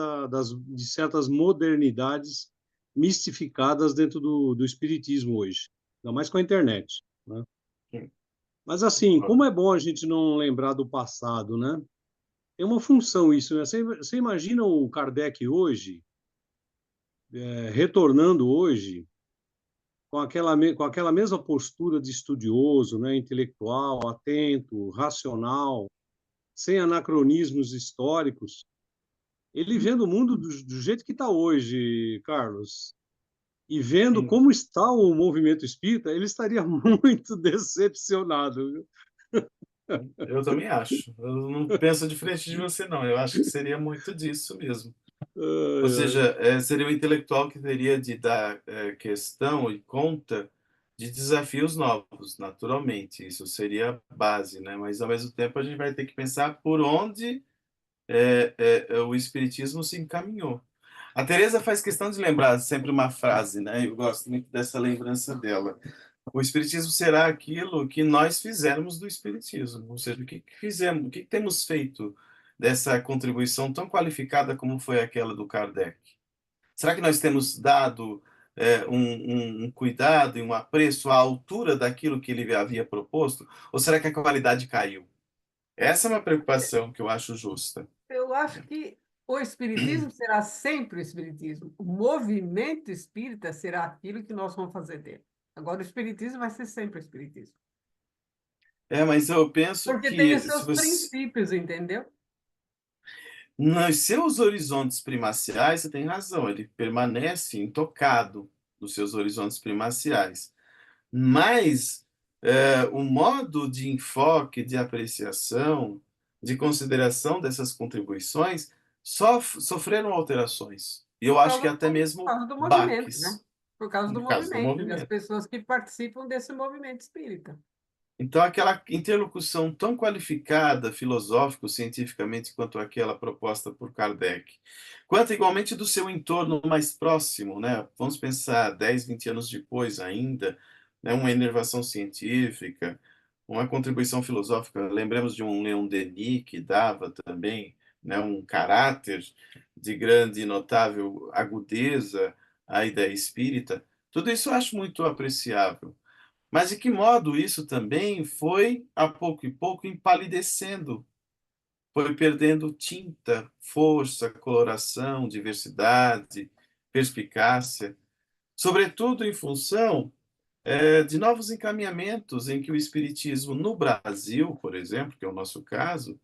de certas modernidades mistificadas dentro do espiritismo hoje, ainda mais com a internet, né? Sim, Mas assim, como é bom a gente não lembrar do passado, né? Tem uma função isso, né? Você imagina o Kardec hoje, retornando hoje, com aquela mesma postura de estudioso, né? Intelectual, atento, racional, sem anacronismos históricos, ele vendo o mundo do jeito que está hoje, Carlos, e vendo sim. como está o movimento espírita, ele estaria muito decepcionado, viu? Eu também acho. Eu não penso diferente de você, não. Eu acho que seria muito disso mesmo. Ou Ai, ai. seja, seria o intelectual que teria de dar questão e conta de desafios novos, naturalmente. Isso seria a base, né? Mas, ao mesmo tempo, a gente vai ter que pensar por onde o Espiritismo se encaminhou. A Teresa faz questão de lembrar sempre uma frase, né? Eu gosto muito dessa lembrança dela. O Espiritismo será aquilo que nós fizermos do Espiritismo, ou seja, o que fizemos, o que temos feito dessa contribuição tão qualificada como foi aquela do Kardec. Será que nós temos dado um cuidado e um apreço à altura daquilo que ele havia proposto? Ou será que a qualidade caiu? Essa é uma preocupação que eu acho justa. Eu acho que o espiritismo será sempre o espiritismo. O movimento espírita será aquilo que nós vamos fazer dele. Agora, o espiritismo vai ser sempre o espiritismo. Mas eu penso Porque tem os que se seus você princípios, entendeu? nos seus horizontes primaciais, você tem razão, ele permanece intocado nos seus horizontes primaciais. Mas o modo de enfoque, de apreciação, de consideração dessas contribuições sofreram alterações. E eu acho que até Por mesmo causa do movimento, né? baques, Por causa do no caso do movimento, das movimento. pessoas que participam desse movimento espírita. Então, aquela interlocução tão qualificada, filosófico-cientificamente, quanto aquela proposta por Kardec, quanto igualmente do seu entorno mais próximo, né? Vamos pensar 10, 20 anos depois ainda, né? Uma inervação científica, uma contribuição filosófica. Lembramos de um Leon Denis, que dava também, né? Um caráter de grande e notável agudeza à ideia espírita. Tudo isso eu acho muito apreciável. Mas de que modo isso também foi, a pouco e pouco, empalidecendo, foi perdendo tinta, força, coloração, diversidade, perspicácia, sobretudo em função de novos encaminhamentos em que o Espiritismo no Brasil, por exemplo, que é o nosso caso,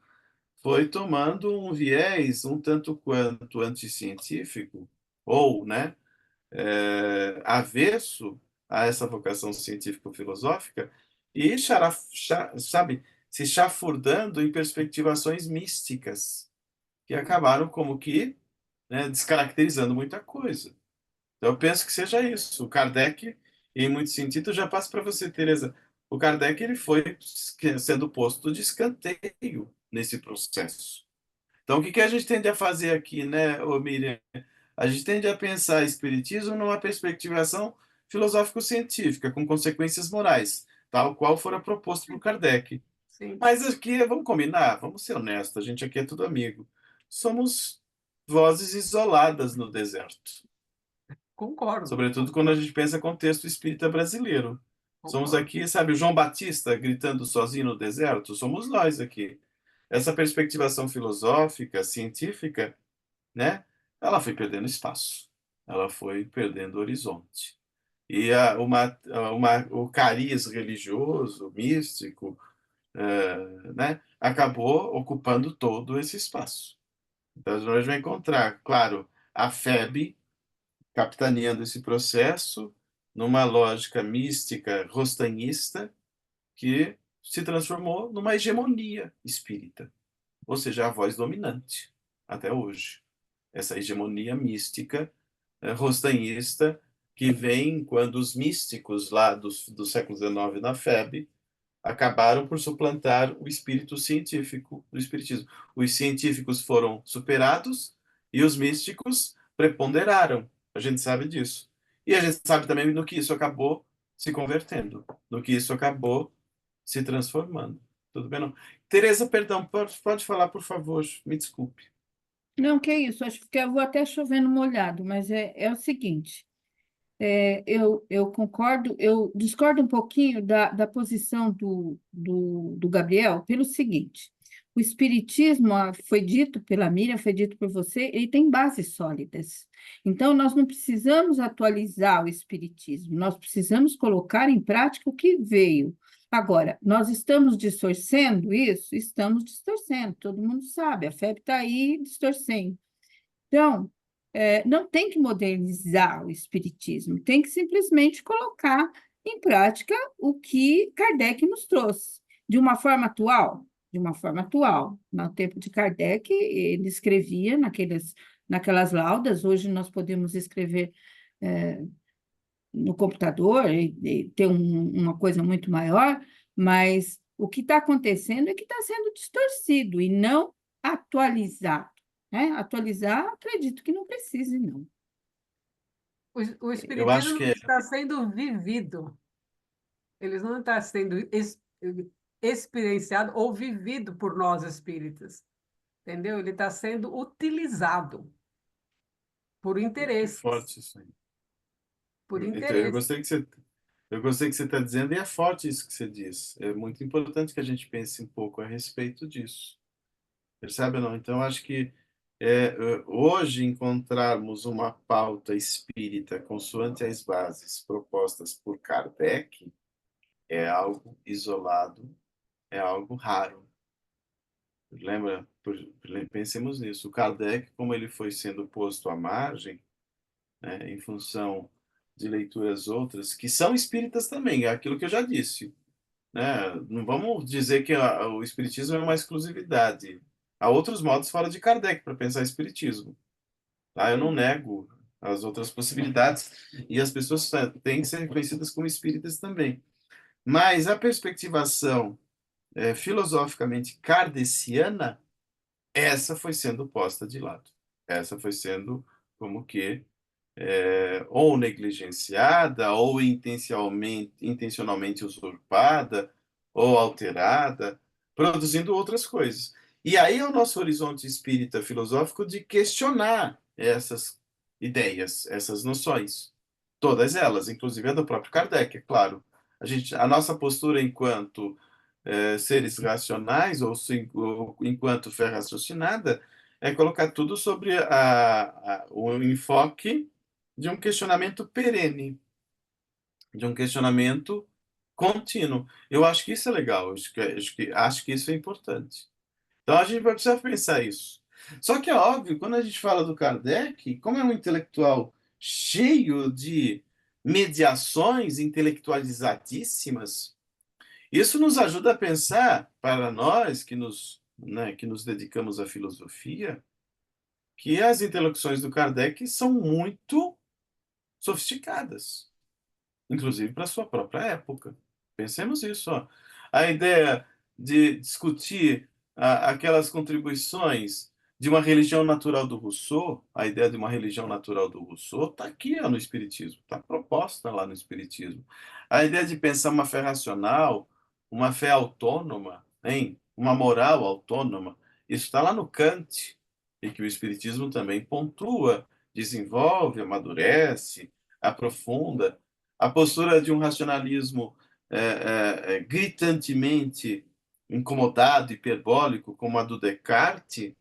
foi tomando um viés um tanto quanto anticientífico, ou, né, avesso a essa vocação científico-filosófica e, sabe, se chafurdando em perspectivações místicas, que acabaram como que, né, descaracterizando muita coisa. Então, eu penso que seja isso. O Kardec, em muito sentido, já passo para você, Teresa. O Kardec ele foi sendo posto de escanteio nesse processo. Então, o que a gente tende a fazer aqui, né, ô Miriam? A gente tende a pensar espiritismo numa perspectivação filosófico-científica, com consequências morais, tal qual fora proposto por Kardec. Sim, Mas aqui, vamos combinar, vamos ser honestos, a gente aqui é tudo amigo. Somos vozes isoladas no deserto, concordo, sobretudo quando a gente pensa contexto espírita brasileiro. Somos concordo. aqui, sabe, o João Batista gritando sozinho no deserto, somos nós aqui. Essa perspectivação filosófica, científica, né? Ela foi perdendo espaço, ela foi perdendo horizonte. E o cariz religioso, místico, né? Acabou ocupando todo esse espaço. Então, nós vamos encontrar, claro, a FEB capitaneando esse processo numa lógica mística rostanhista que se transformou numa hegemonia espírita, ou seja, a voz dominante até hoje. Essa hegemonia mística rostanhista que vem quando os místicos lá do século XIX na FEB acabaram por suplantar o espírito científico do espiritismo. Os científicos foram superados e os místicos preponderaram. A gente sabe disso. E a gente sabe também no que isso acabou se convertendo, no que isso acabou se transformando. Tudo bem, não? Tereza, perdão, pode falar, por favor, me desculpe. Não, que isso, acho que eu vou até chover no molhado, mas é o seguinte, eu concordo, eu discordo um pouquinho da posição do Gabriel pelo seguinte, o Espiritismo, foi dito pela Miriam, foi dito por você, ele tem bases sólidas. Então, nós não precisamos atualizar o Espiritismo, nós precisamos colocar em prática o que veio. Agora, nós estamos distorcendo isso? Estamos distorcendo, todo mundo sabe, a FEB está aí distorcendo. Então, não tem que modernizar o espiritismo, tem que simplesmente colocar em prática o que Kardec nos trouxe, de uma forma atual. De uma forma atual. No tempo de Kardec, ele escrevia naquelas laudas, hoje nós podemos escrever no computador e ter uma coisa muito maior, mas o que está acontecendo é que está sendo distorcido e não atualizado. Né? Atualizar, acredito que não precise, não. O Eu acho espiritismo que está sendo vivido. Ele não está sendo experienciado ou vivido por nós espíritas. Entendeu? Ele está sendo utilizado por que interesses. forte isso aí. Por Então, eu interesses. gostei que você está dizendo, e é forte isso que você diz. É muito importante que a gente pense um pouco a respeito disso. Percebe ou não? Então, acho que hoje encontrarmos uma pauta espírita consoante as bases propostas por Kardec é algo isolado, é algo raro. Lembra? Pensemos nisso. O Kardec, como ele foi sendo posto à margem, né, em função de leituras outras, que são espíritas também, é aquilo que eu já disse. Né? Não vamos dizer que o espiritismo é uma exclusividade. Há outros modos fora de Kardec para pensar espiritismo. Tá? Eu não nego as outras possibilidades e as pessoas têm que ser reconhecidas como espíritas também. Mas a perspectivação filosoficamente kardeciana, essa foi sendo posta de lado. Essa foi sendo como que ou negligenciada, ou intencionalmente usurpada, ou alterada, produzindo outras coisas. E aí é o nosso horizonte espírita filosófico de questionar essas ideias, essas noções. Todas elas, inclusive a do próprio Kardec, é claro. A nossa postura enquanto seres racionais, ou enquanto fé raciocinada, é colocar tudo sobre o enfoque de um questionamento perene, de um questionamento contínuo. Eu acho que isso é legal, acho que isso é importante. Então a gente vai precisar pensar isso. Só que é óbvio, quando a gente fala do Kardec, como é um intelectual cheio de mediações intelectualizadíssimas, isso nos ajuda a pensar, para nós que nos dedicamos à filosofia, que as interlocuções do Kardec são muito sofisticadas, inclusive para a sua própria época. Pensemos isso. Ó. A ideia de discutir aquelas contribuições de uma religião natural do Rousseau, a ideia de uma religião natural do Rousseau, está aqui ó, no Espiritismo, está proposta lá no Espiritismo. A ideia de pensar uma fé racional, uma fé autônoma, hein? Uma moral autônoma, isso está lá no Kant, e que o Espiritismo também pontua, desenvolve, amadurece, aprofunda. A postura de um racionalismo gritantemente incomodado, hiperbólico, como a do Descartes,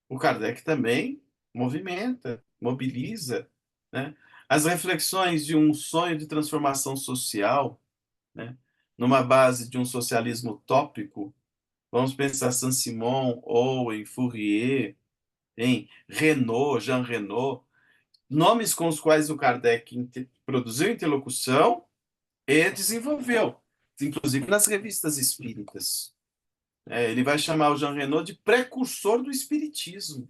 o Kardec também movimenta, mobiliza, né? As reflexões de um sonho de transformação social, né? Numa base de um socialismo utópico, vamos pensar Saint-Simon, Owen, Fourier, em Renaud, Jean Renaud, nomes com os quais o Kardec produziu interlocução e desenvolveu, inclusive nas revistas espíritas. Ele vai chamar o Jean Renaud de precursor do espiritismo.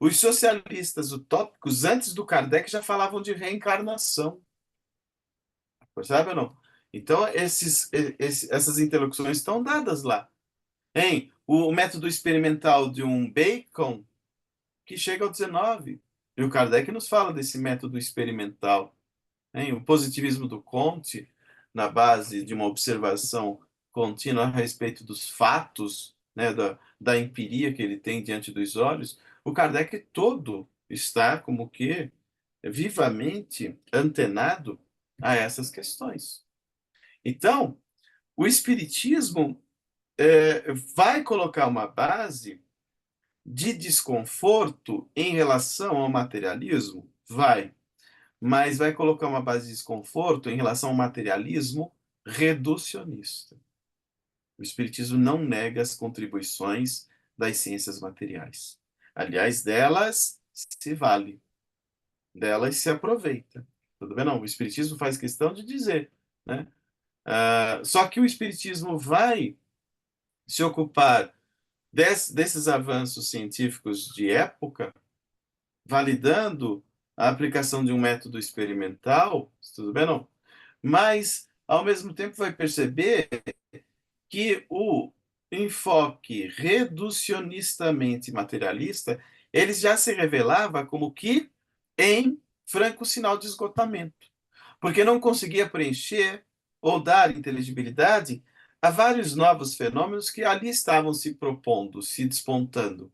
Os socialistas utópicos, antes do Kardec, já falavam de reencarnação. Sabe ou não? Então, essas interlocuções estão dadas lá. O método experimental de um Bacon, que chega ao 19. E o Kardec nos fala desse método experimental, hein? O positivismo do Comte, na base de uma observação contínua a respeito dos fatos, né, da empiria que ele tem diante dos olhos, o Kardec todo está como que vivamente antenado a essas questões. Então, o Espiritismo vai colocar uma base de desconforto em relação ao materialismo? Vai. Mas vai colocar uma base de desconforto em relação ao materialismo reducionista. O Espiritismo não nega as contribuições das ciências materiais. Aliás, delas se vale, delas se aproveita. Tudo bem? Não, o Espiritismo faz questão de dizer, né? Só que o Espiritismo vai se ocupar desses avanços científicos de época, validando a aplicação de um método experimental, tudo bem, não? Mas, ao mesmo tempo, vai perceber que o enfoque reducionistamente materialista, ele já se revelava como que em franco sinal de esgotamento, porque não conseguia preencher ou dar inteligibilidade a vários novos fenômenos que ali estavam se propondo, se despontando.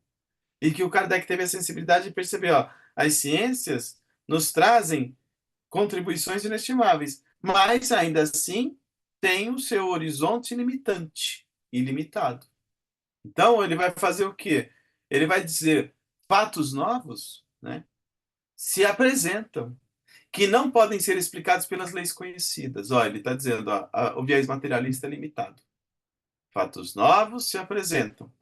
E que o Kardec teve a sensibilidade de perceber, ó, as ciências nos trazem contribuições inestimáveis, mas ainda assim tem o seu horizonte limitante, ilimitado. Então ele vai fazer o quê? Ele vai dizer fatos novos, né, se apresentam, que não podem ser explicados pelas leis conhecidas. Ó, ele está dizendo, ó, o viés materialista é limitado. Fatos novos se apresentam,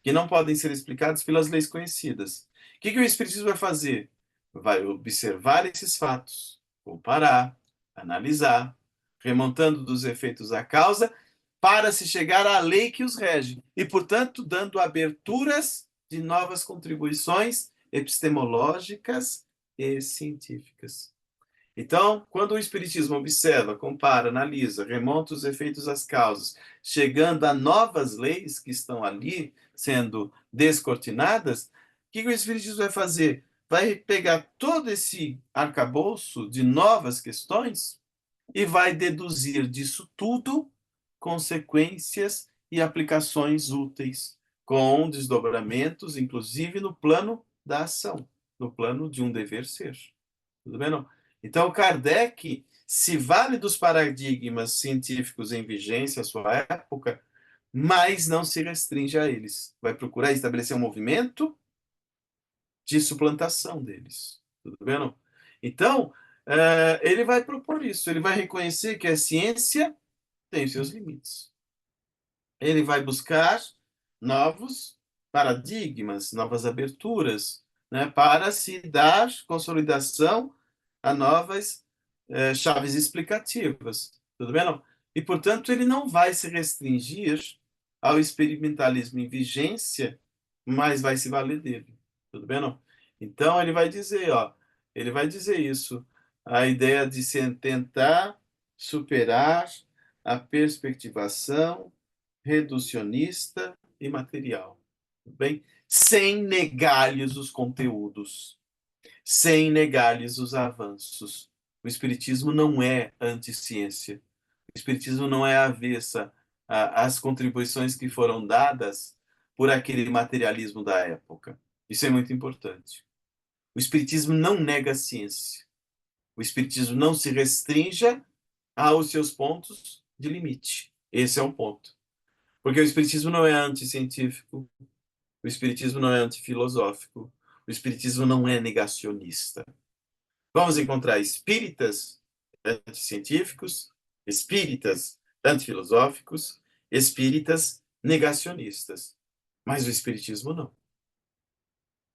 que não podem ser explicados pelas leis conhecidas. O que o Espiritismo vai fazer? Vai observar esses fatos, comparar, analisar, remontando dos efeitos à causa, para se chegar à lei que os rege, e, portanto, dando aberturas de novas contribuições epistemológicas e científicas. Então, quando o Espiritismo observa, compara, analisa, remonta os efeitos às causas, chegando a novas leis que estão ali sendo descortinadas, o que o Espiritismo vai fazer? Vai pegar todo esse arcabouço de novas questões e vai deduzir disso tudo consequências e aplicações úteis, com desdobramentos, inclusive no plano da ação, no plano de um dever ser. Tudo bem, não? Então, Kardec se vale dos paradigmas científicos em vigência à sua época, mas não se restringe a eles. Vai procurar estabelecer um movimento de suplantação deles. Tudo bem, não? Então, ele vai propor isso. Ele vai reconhecer que a ciência tem seus limites. Ele vai buscar novos paradigmas, novas aberturas, né, para se dar consolidação a novas chaves explicativas. Tudo bem? Não? E, portanto, ele não vai se restringir ao experimentalismo em vigência, mas vai se valer dele. Tudo bem? Não? Então, ele vai dizer, ó, ele vai dizer isso, a ideia de se tentar superar a perspectivação reducionista e material. Tudo bem? Sem negar-lhes os conteúdos, sem negar-lhes os avanços. O Espiritismo não é anti-ciência. O Espiritismo não é avessa às contribuições que foram dadas por aquele materialismo da época. Isso é muito importante. O Espiritismo não nega a ciência. O Espiritismo não se restringe aos seus pontos de limite. Esse é um ponto. Porque o Espiritismo não é anticientífico, o Espiritismo não é antifilosófico, o Espiritismo não é negacionista. Vamos encontrar espíritas anticientíficos, espíritas antifilosóficos, espíritas negacionistas. Mas o Espiritismo não.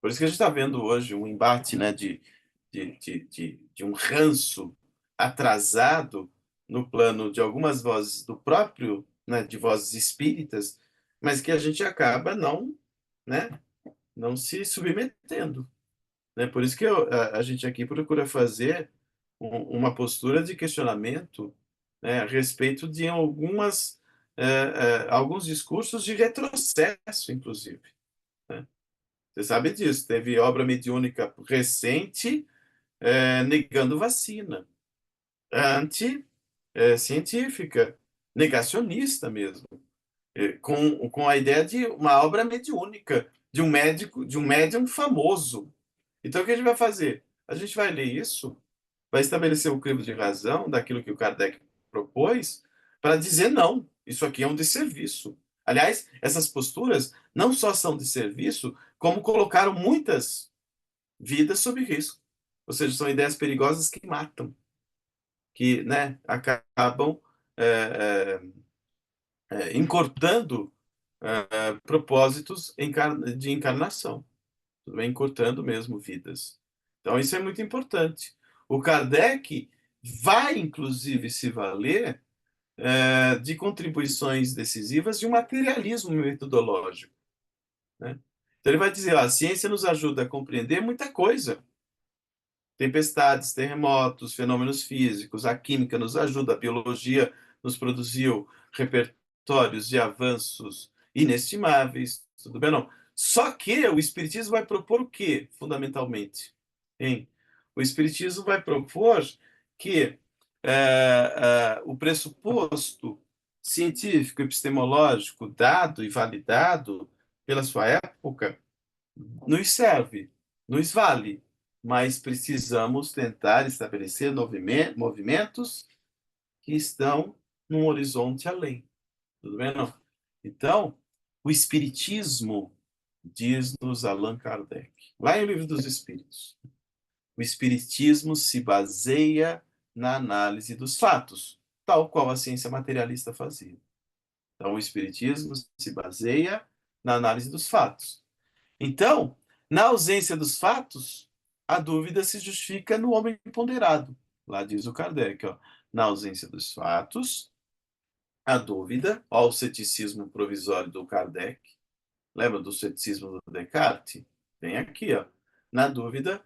Por isso que a gente está vendo hoje um embate, né, de um ranço atrasado no plano de algumas vozes do próprio, né, de vozes espíritas, mas que a gente acaba não, né, não se submetendo. Né? Por isso que a gente aqui procura fazer uma postura de questionamento, né, a respeito de alguns discursos de retrocesso, inclusive. Né? Você sabe disso. Teve obra mediúnica recente negando vacina. Anti-científica, negacionista mesmo. Com a ideia de uma obra mediúnica, de um médico, de um médium famoso. Então, o que a gente vai fazer? A gente vai ler isso, vai estabelecer o crivo de razão daquilo que o Kardec propôs, para dizer não, isso aqui é um desserviço. Aliás, essas posturas não só são de serviço, como colocaram muitas vidas sob risco. Ou seja, são ideias perigosas que matam, que, né, acabam encurtando propósitos de encarnação. Tudo bem? Encurtando mesmo vidas. Então, isso é muito importante. O Kardec vai, inclusive, se valer de contribuições decisivas de um materialismo metodológico, né? Então, ele vai dizer, ó, a ciência nos ajuda a compreender muita coisa. Tempestades, terremotos, fenômenos físicos, a química nos ajuda, a biologia nos produziu repertórios de avanços inestimáveis, tudo bem, não? Só que o Espiritismo vai propor o quê, fundamentalmente? Hein? O Espiritismo vai propor que o pressuposto científico, epistemológico, dado e validado pela sua época, nos serve, nos vale, mas precisamos tentar estabelecer movimentos que estão num horizonte além. Tudo bem, não? Então, o Espiritismo, diz-nos Allan Kardec, lá em O Livro dos Espíritos, o Espiritismo se baseia na análise dos fatos, tal qual a ciência materialista fazia. Então, o Espiritismo se baseia na análise dos fatos. Então, na ausência dos fatos, a dúvida se justifica no homem ponderado. Lá diz o Kardec, ó, na ausência dos fatos, a dúvida, ó, o ceticismo provisório do Kardec. Lembra do ceticismo do Descartes? Vem aqui, ó. Na dúvida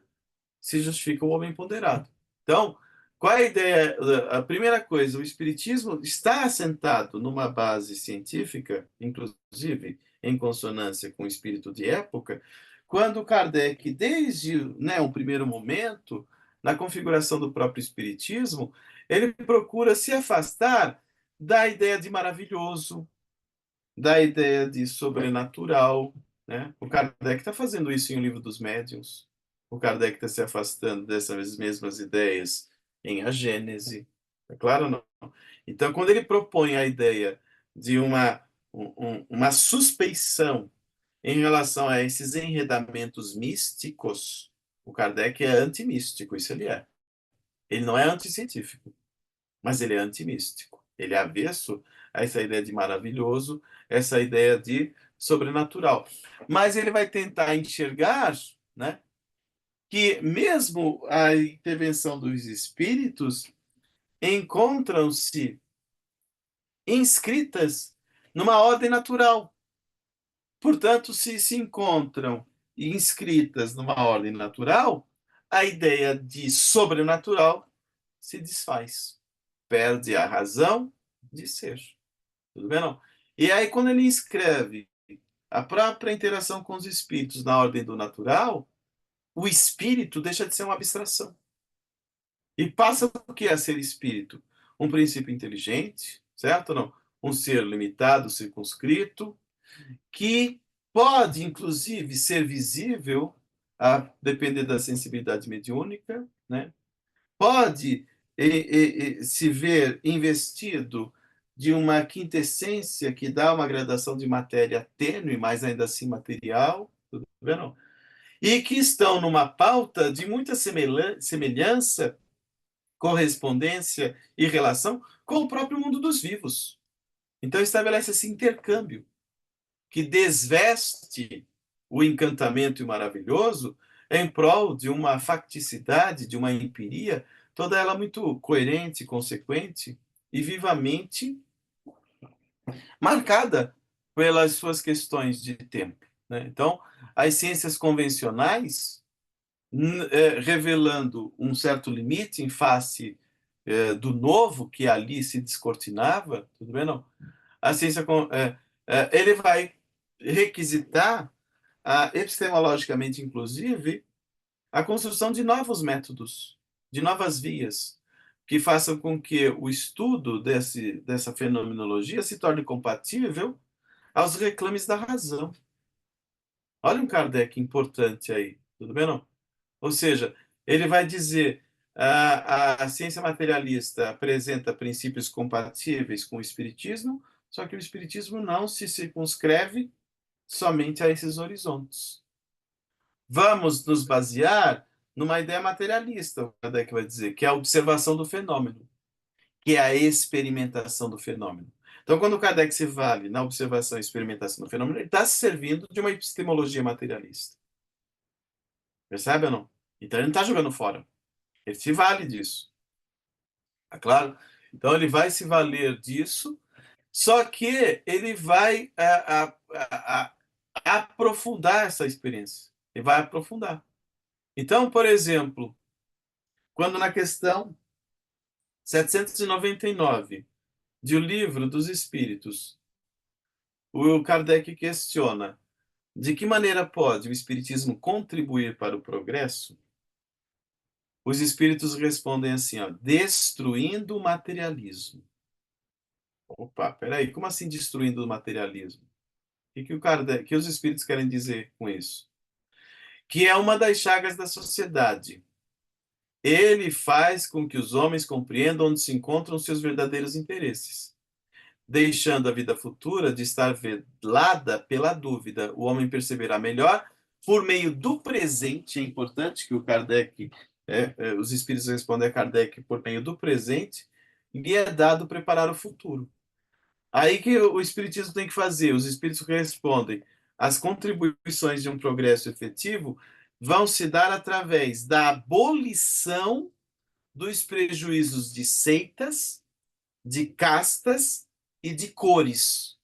se justifica o homem ponderado. Então, qual é a ideia? A primeira coisa, o Espiritismo está assentado numa base científica, inclusive em consonância com o espírito de época, quando Kardec, desde, né, um primeiro momento, na configuração do próprio Espiritismo, ele procura se afastar da ideia de maravilhoso, da ideia de sobrenatural, né? O Kardec está fazendo isso em O Livro dos Médiuns. O Kardec está se afastando dessas mesmas ideias em A Gênese. É claro ou não? Então, quando ele propõe a ideia de uma suspeição em relação a esses enredamentos místicos, o Kardec é antimístico, isso ele é. Ele não é anticientífico, mas ele é antimístico. Ele é avesso a essa ideia de maravilhoso, essa ideia de sobrenatural. Mas ele vai tentar enxergar, né, que mesmo a intervenção dos espíritos encontram-se inscritas numa ordem natural. Portanto, se encontram inscritas numa ordem natural, a ideia de sobrenatural se desfaz. Perde a razão de ser. Tudo bem, não? E aí, quando ele escreve a própria interação com os espíritos na ordem do natural, o espírito deixa de ser uma abstração. E passa o que é ser espírito? Um princípio inteligente, certo ou não? Um ser limitado, circunscrito, que pode, inclusive, ser visível, a depender da sensibilidade mediúnica, né? Pode se ver investido de uma quintessência que dá uma gradação de matéria tênue, mas ainda assim material, tudo bem, não? E que estão numa pauta de muita semelhança, correspondência e relação com o próprio mundo dos vivos. Então estabelece esse intercâmbio que desveste o encantamento e o maravilhoso em prol de uma facticidade, de uma empiria, toda ela muito coerente, consequente e vivamente marcada pelas suas questões de tempo, né? Então, as ciências convencionais, revelando um certo limite em face do novo que ali se descortinava, tudo bem, não? A ciência, ele vai requisitar epistemologicamente, inclusive, a construção de novos métodos, de novas vias, que façam com que o estudo dessa fenomenologia se torne compatível aos reclames da razão. Olha um Kardec importante aí, tudo bem, não? Ou seja, ele vai dizer a ciência materialista apresenta princípios compatíveis com o espiritismo, só que o espiritismo não se circunscreve somente a esses horizontes. Vamos nos basear numa ideia materialista, o Kardec vai dizer, que é a observação do fenômeno, que é a experimentação do fenômeno. Então, quando o Kardec se vale na observação e experimentação do fenômeno, ele está se servindo de uma epistemologia materialista. Percebe ou não? Então, ele não está jogando fora. Ele se vale disso. Tá claro? Então, ele vai se valer disso, só que ele vai aprofundar essa experiência. Ele vai aprofundar. Então, por exemplo, quando na questão 799 de O Livro dos Espíritos, o Kardec questiona de que maneira pode o espiritismo contribuir para o progresso, os espíritos respondem assim, ó, destruindo o materialismo. Opa, peraí, como assim destruindo o materialismo? Que os espíritos querem dizer com isso? Que é uma das chagas da sociedade. Ele faz com que os homens compreendam onde se encontram seus verdadeiros interesses, deixando a vida futura de estar velada pela dúvida. O homem perceberá melhor por meio do presente. É importante que o Kardec, os espíritos respondem a Kardec por meio do presente, lhe é dado preparar o futuro. Aí que o espiritismo tem que fazer, os espíritos respondem, as contribuições de um progresso efetivo vão se dar através da abolição dos prejuízos de seitas, de castas e de cores,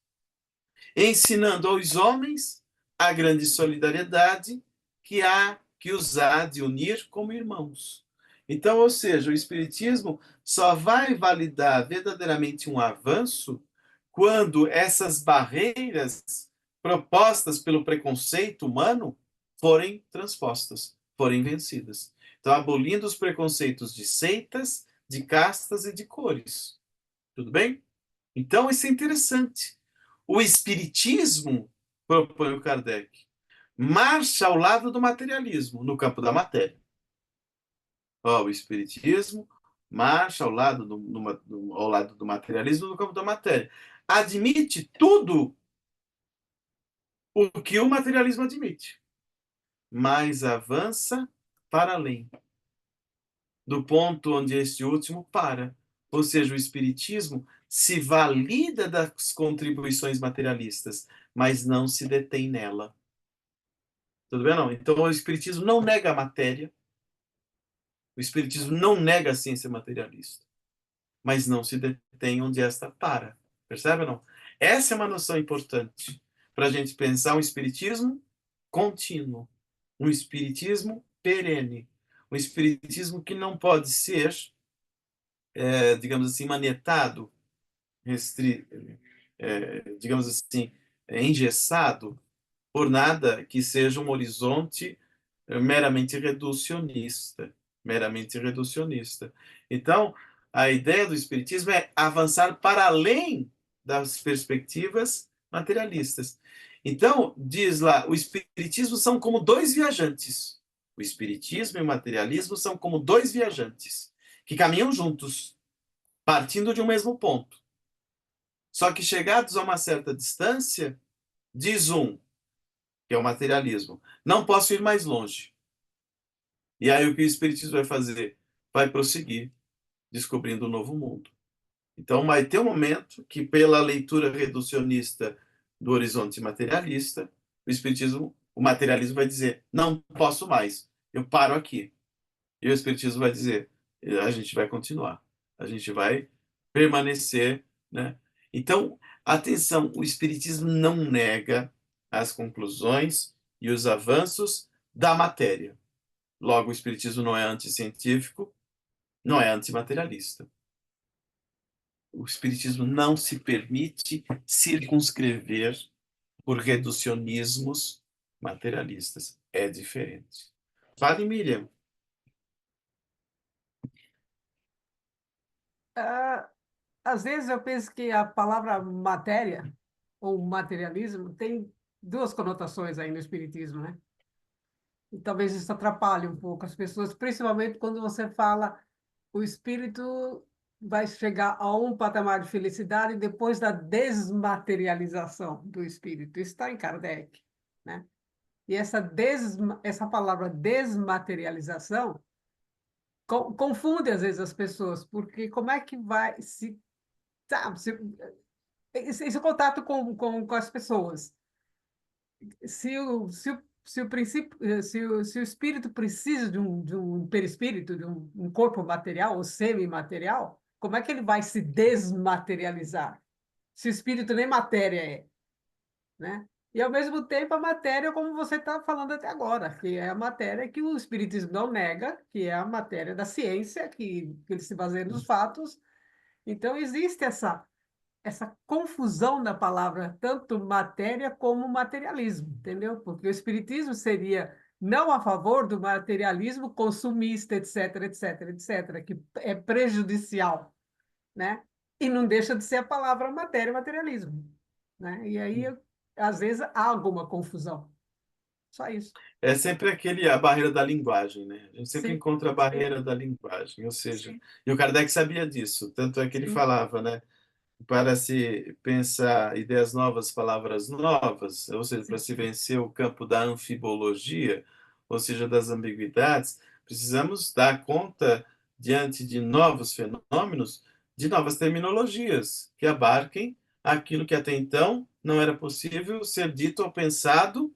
ensinando aos homens a grande solidariedade que os há de unir como irmãos. Então, ou seja, o espiritismo só vai validar verdadeiramente um avanço quando essas barreiras propostas pelo preconceito humano forem transpostas, forem vencidas. Então, abolindo os preconceitos de seitas, de castas e de cores. Tudo bem? Então, isso é interessante. O espiritismo, propõe o Kardec, marcha ao lado do materialismo, no campo da matéria. O espiritismo marcha ao lado do materialismo no campo da matéria. Admite tudo o que o materialismo admite, mas avança para além do ponto onde este último para. Ou seja, o espiritismo se valida das contribuições materialistas, mas não se detém nela. Tudo bem, não? Então, o espiritismo não nega a matéria, o espiritismo não nega a ciência materialista, mas não se detém onde esta para. Percebe ou não? Essa é uma noção importante para a gente pensar um espiritismo contínuo, um espiritismo perene, um espiritismo que não pode ser, digamos assim, manietado, digamos assim, engessado por nada que seja um horizonte meramente reducionista, meramente reducionista. Então, a ideia do espiritismo é avançar para além das perspectivas materialistas. Então, diz lá, o espiritismo são como dois viajantes. O espiritismo e o materialismo são como dois viajantes que caminham juntos, partindo de um mesmo ponto. Só que chegados a uma certa distância, diz um, que é o materialismo, não posso ir mais longe. E aí o que o espiritismo vai fazer? Vai prosseguir, descobrindo um novo mundo. Então vai ter um momento que, pela leitura reducionista do horizonte materialista, o materialismo vai dizer, não posso mais, eu paro aqui. E o espiritismo vai dizer, a gente vai continuar, a gente vai permanecer, né? Então, atenção, o espiritismo não nega as conclusões e os avanços da matéria. Logo, o espiritismo não é anticientífico, não é antimaterialista. O espiritismo não se permite circunscrever por reducionismos materialistas. É diferente. Fale, Miriam. Ah, às vezes eu penso que a palavra matéria ou materialismo tem duas conotações aí no espiritismo, né? E talvez isso atrapalhe um pouco as pessoas, principalmente quando você fala o espírito vai chegar a um patamar de felicidade depois da desmaterialização do espírito. Isso está em Kardec, né? E essa palavra desmaterialização confunde às vezes as pessoas, porque como é que vai se, sabe, esse contato com as pessoas? Se o princípio, se o espírito precisa de um perispírito, de um corpo material ou semimaterial, como é que ele vai se desmaterializar? Se o espírito nem matéria é, né? E, ao mesmo tempo, a matéria, como você está falando até agora, que é a matéria que o espiritismo não nega, que é a matéria da ciência, que ele se baseia nos fatos. Então, existe essa confusão da palavra, tanto matéria como materialismo, entendeu? Porque o espiritismo seria não a favor do materialismo consumista, etc, etc, etc, que é prejudicial, né? E não deixa de ser a palavra matéria e materialismo, né? E aí, às vezes, há alguma confusão. Só isso. É sempre a barreira da linguagem, né? A gente sempre Sim, encontra a barreira da linguagem, ou seja, sim, e o Kardec sabia disso, tanto é que ele sim, falava, né? Para se pensar ideias novas, palavras novas, ou seja, para sim, se vencer o campo da anfibologia, ou seja, das ambiguidades, precisamos dar conta, diante de novos fenômenos, de novas terminologias que abarquem aquilo que até então não era possível ser dito ou pensado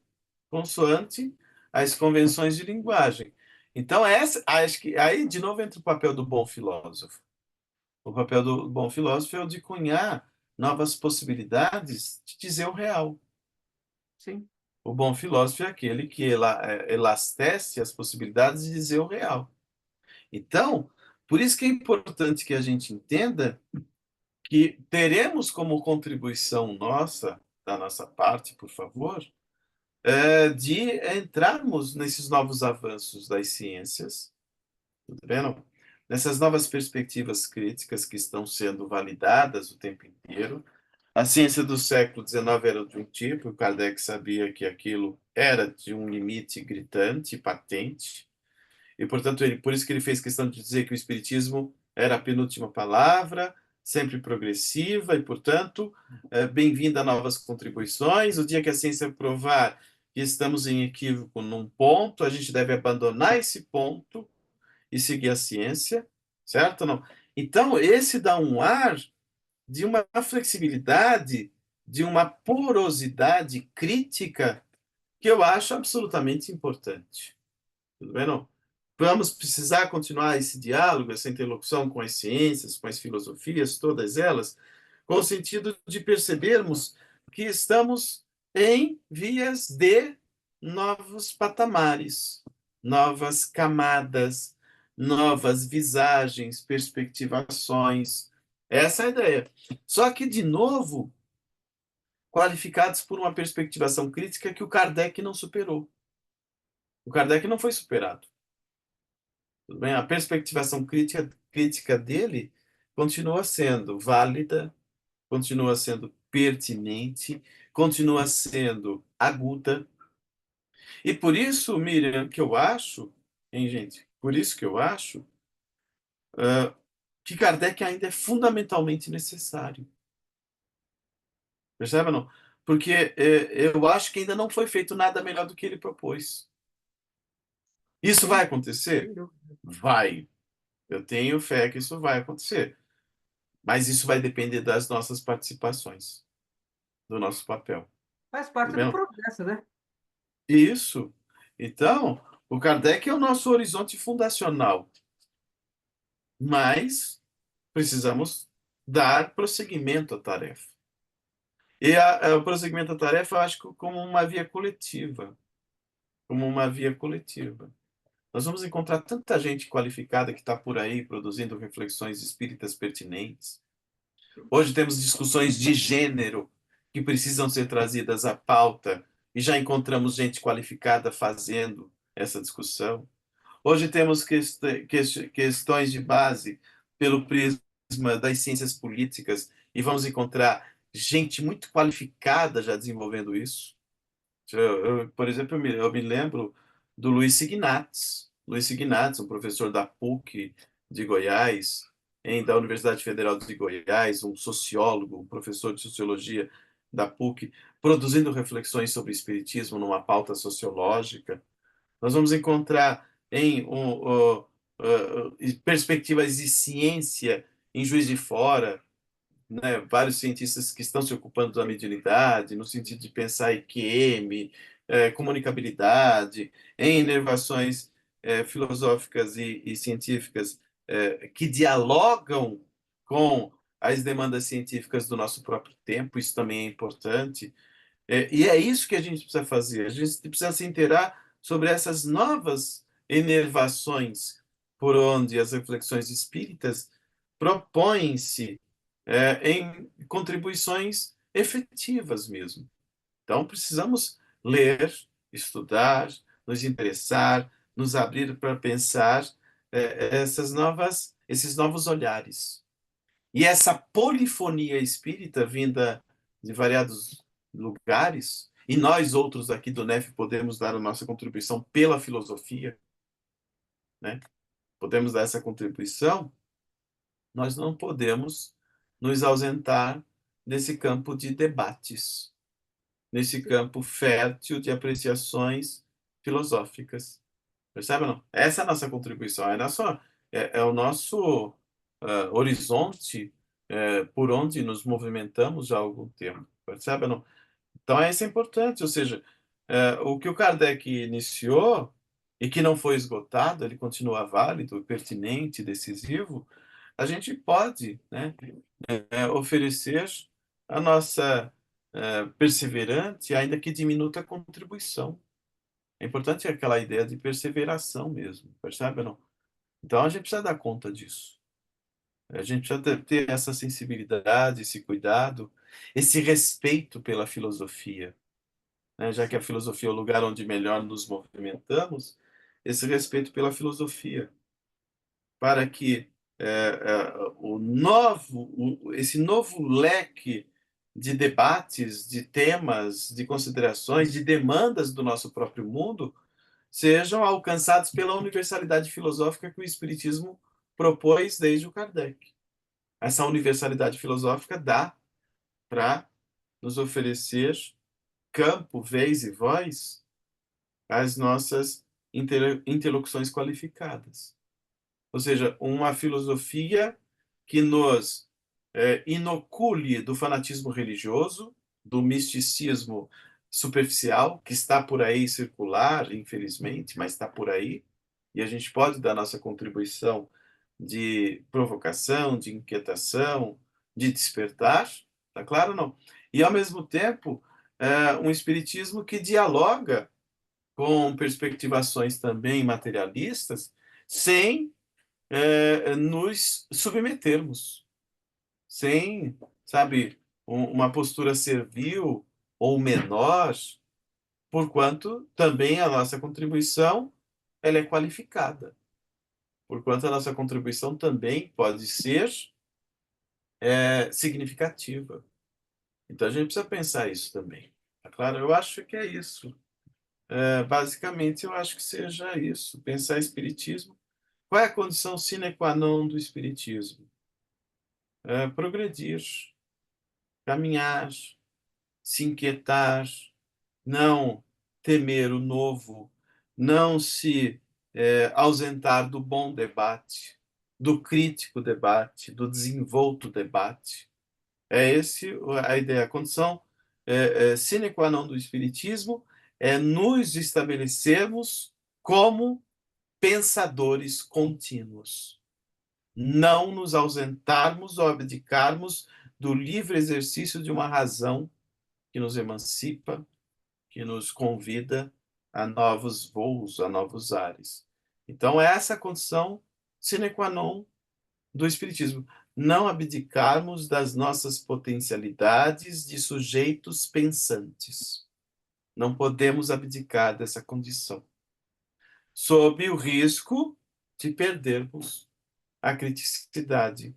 consoante as convenções de linguagem. Então, acho que aí, de novo, entra o papel do bom filósofo. O papel do bom filósofo é o de cunhar novas possibilidades de dizer o real. sim. O bom filósofo é aquele que elastece as possibilidades de dizer o real. Então, por isso que é importante que a gente entenda que teremos como contribuição nossa, da nossa parte, por favor, de entrarmos nesses novos avanços das ciências, tudo vendo? Nessas novas perspectivas críticas que estão sendo validadas o tempo inteiro. A ciência do século XIX era de um tipo, o Kardec sabia que aquilo era de um limite gritante, patente, e, portanto, por isso que ele fez questão de dizer que o Espiritismo era a penúltima palavra, sempre progressiva, e, portanto, bem-vinda a novas contribuições. O dia que a ciência provar que estamos em equívoco num ponto, a gente deve abandonar esse ponto e seguir a ciência, certo ou não? Então, esse dá um ar de uma flexibilidade, de uma porosidade crítica que eu acho absolutamente importante. Tudo bem, não? Vamos precisar continuar esse diálogo, essa interlocução com as ciências, com as filosofias, todas elas, com o sentido de percebermos que estamos em vias de novos patamares, novas camadas, novas visagens, perspectivações. Essa é a ideia. Só que, de novo, qualificados por uma perspectivação crítica que o Kardec não superou. O Kardec não foi superado. Tudo bem? A perspectivação crítica dele continua sendo válida, continua sendo pertinente, continua sendo aguda. E por isso, Miriam, que eu acho, hein, gente? Por isso que eu acho que Kardec ainda é fundamentalmente necessário. Percebe ou não? Porque eu acho que ainda não foi feito nada melhor do que ele propôs. Isso vai Sem acontecer? dúvida. Vai. Eu tenho fé que isso vai acontecer. Mas isso vai depender das nossas participações, do nosso papel. Faz Tudo parte do bem? progresso, né? Isso. Então, o Kardec é o nosso horizonte fundacional. Mas precisamos dar prosseguimento à tarefa. E o prosseguimento à tarefa, eu acho que como uma via coletiva. Como uma via coletiva. Nós vamos encontrar tanta gente qualificada que está por aí produzindo reflexões espíritas pertinentes. Hoje temos discussões de gênero que precisam ser trazidas à pauta e já encontramos gente qualificada fazendo essa discussão. Hoje temos questões de base pelo prisma das ciências políticas e vamos encontrar gente muito qualificada já desenvolvendo isso. Por exemplo, eu me lembro do Luiz Ignatz. Luiz Ignatz, um professor da PUC de Goiás, da Universidade Federal de Goiás, um sociólogo, um professor de sociologia da PUC, produzindo reflexões sobre espiritismo numa pauta sociológica. Nós vamos encontrar perspectivas de ciência em Juiz de Fora, né, vários cientistas que estão se ocupando da mediunidade, no sentido de pensar EQM, comunicabilidade, em inervações filosóficas e científicas que dialogam com as demandas científicas do nosso próprio tempo, isso também é importante. E é isso que a gente precisa fazer, a gente precisa se inteirar sobre essas novas inervações por onde as reflexões espíritas propõem-se em contribuições efetivas mesmo. Então, precisamos ler, estudar, nos interessar, nos abrir para pensar esses novos olhares. E essa polifonia espírita vinda de variados lugares, e nós outros aqui do NEF podemos dar a nossa contribuição pela filosofia, né? Podemos dar essa contribuição, nós não podemos nos ausentar desse campo de debates, nesse campo fértil de apreciações filosóficas. Percebe ou não? Essa é a nossa contribuição, é o nosso horizonte por onde nos movimentamos já há algum tempo. Percebe ou não? Então, isso é importante, ou seja, o que o Kardec iniciou e que não foi esgotado, ele continua válido, pertinente, decisivo, a gente pode, né, oferecer a nossa perseverante, ainda que diminuta contribuição. É importante aquela ideia de perseveração mesmo, percebe ou não? Então, a gente precisa dar conta disso. A gente precisa ter essa sensibilidade, esse cuidado, esse respeito pela filosofia, né? Já que a filosofia é o lugar onde melhor nos movimentamos, esse respeito pela filosofia, para que esse novo leque de debates, de temas, de considerações, de demandas do nosso próprio mundo sejam alcançados pela universalidade filosófica que o Espiritismo propôs desde o Kardec. Essa universalidade filosófica dá para nos oferecer campo, vez e voz às nossas interlocuções qualificadas. Ou seja, uma filosofia que nos inocule do fanatismo religioso, do misticismo superficial, que está por aí circular, infelizmente, mas está por aí, e a gente pode dar nossa contribuição de provocação, de inquietação, de despertar, tá claro ou não? E, ao mesmo tempo, um espiritismo que dialoga com perspectivações também materialistas, sem nos submetermos, sem, sabe, uma postura servil ou menor, porquanto também a nossa contribuição ela é qualificada, porquanto a nossa contribuição também pode ser significativa. Então a gente precisa pensar isso também. Tá claro? Eu acho que é isso. Basicamente, eu acho que seja isso. Pensar espiritismo. Qual é a condição sine qua non do espiritismo? Progredir, caminhar, se inquietar, não temer o novo, não se ausentar do bom debate, do crítico debate, do desenvolto debate. É esse a ideia. A condição sine qua non do espiritismo é nos estabelecermos como pensadores contínuos. Não nos ausentarmos ou abdicarmos do livre exercício de uma razão que nos emancipa, que nos convida a novos voos, a novos ares. Então, essa é a condição sine qua non do Espiritismo. Não abdicarmos das nossas potencialidades de sujeitos pensantes. Não podemos abdicar dessa condição, sob o risco de perdermos a criticidade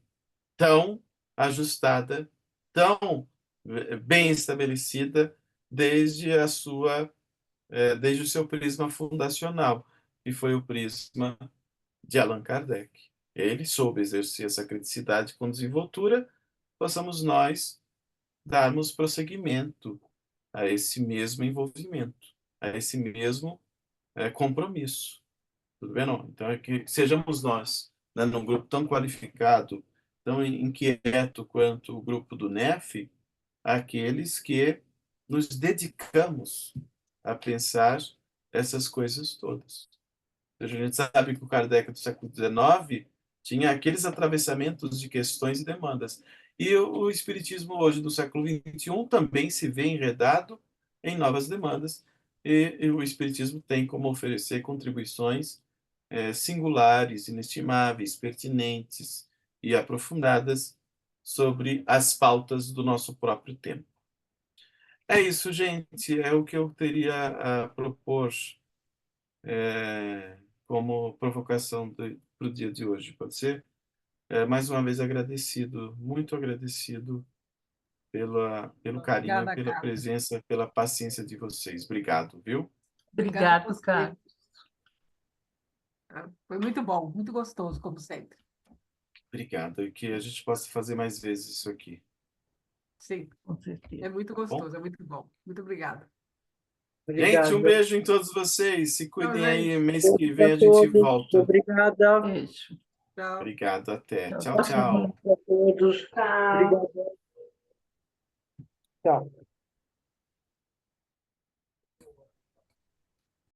tão ajustada, tão bem estabelecida desde desde o seu prisma fundacional, que foi o prisma de Allan Kardec. Ele soube exercer essa criticidade com desenvoltura, possamos nós darmos prosseguimento a esse mesmo envolvimento, a esse mesmo compromisso. Tudo bem, não? Então, é que sejamos nós, né, num grupo tão qualificado, tão inquieto quanto o grupo do NEF, aqueles que nos dedicamos a pensar essas coisas todas. Ou seja, a gente sabe que o Kardec do século XIX tinha aqueles atravessamentos de questões e demandas. E o Espiritismo hoje do século XXI também se vê enredado em novas demandas, e o Espiritismo tem como oferecer contribuições singulares, inestimáveis, pertinentes e aprofundadas sobre as pautas do nosso próprio tempo. É isso, gente. É o que eu teria a propor como provocação para o dia de hoje, pode ser? Mais uma vez agradecido, muito agradecido pelo carinho, Obrigada, pela Carlos. presença, pela paciência de vocês. Obrigado, viu? Obrigada a Obrigado, você. Carlos. Foi muito bom, muito gostoso, como sempre. Obrigado. E que a gente possa fazer mais vezes isso aqui. Sim, Com é certeza. muito Bom? gostoso, é muito bom. Muito obrigada. Gente, um Obrigada. beijo em todos vocês. Se Tchau, cuidem aí. gente. Mês que Beijo vem a a gente todos. volta. Obrigada. Beijo. Tchau. Obrigado. Até. Tchau. Tchau, Boa tchau. semana para todos. Obrigada. Tchau.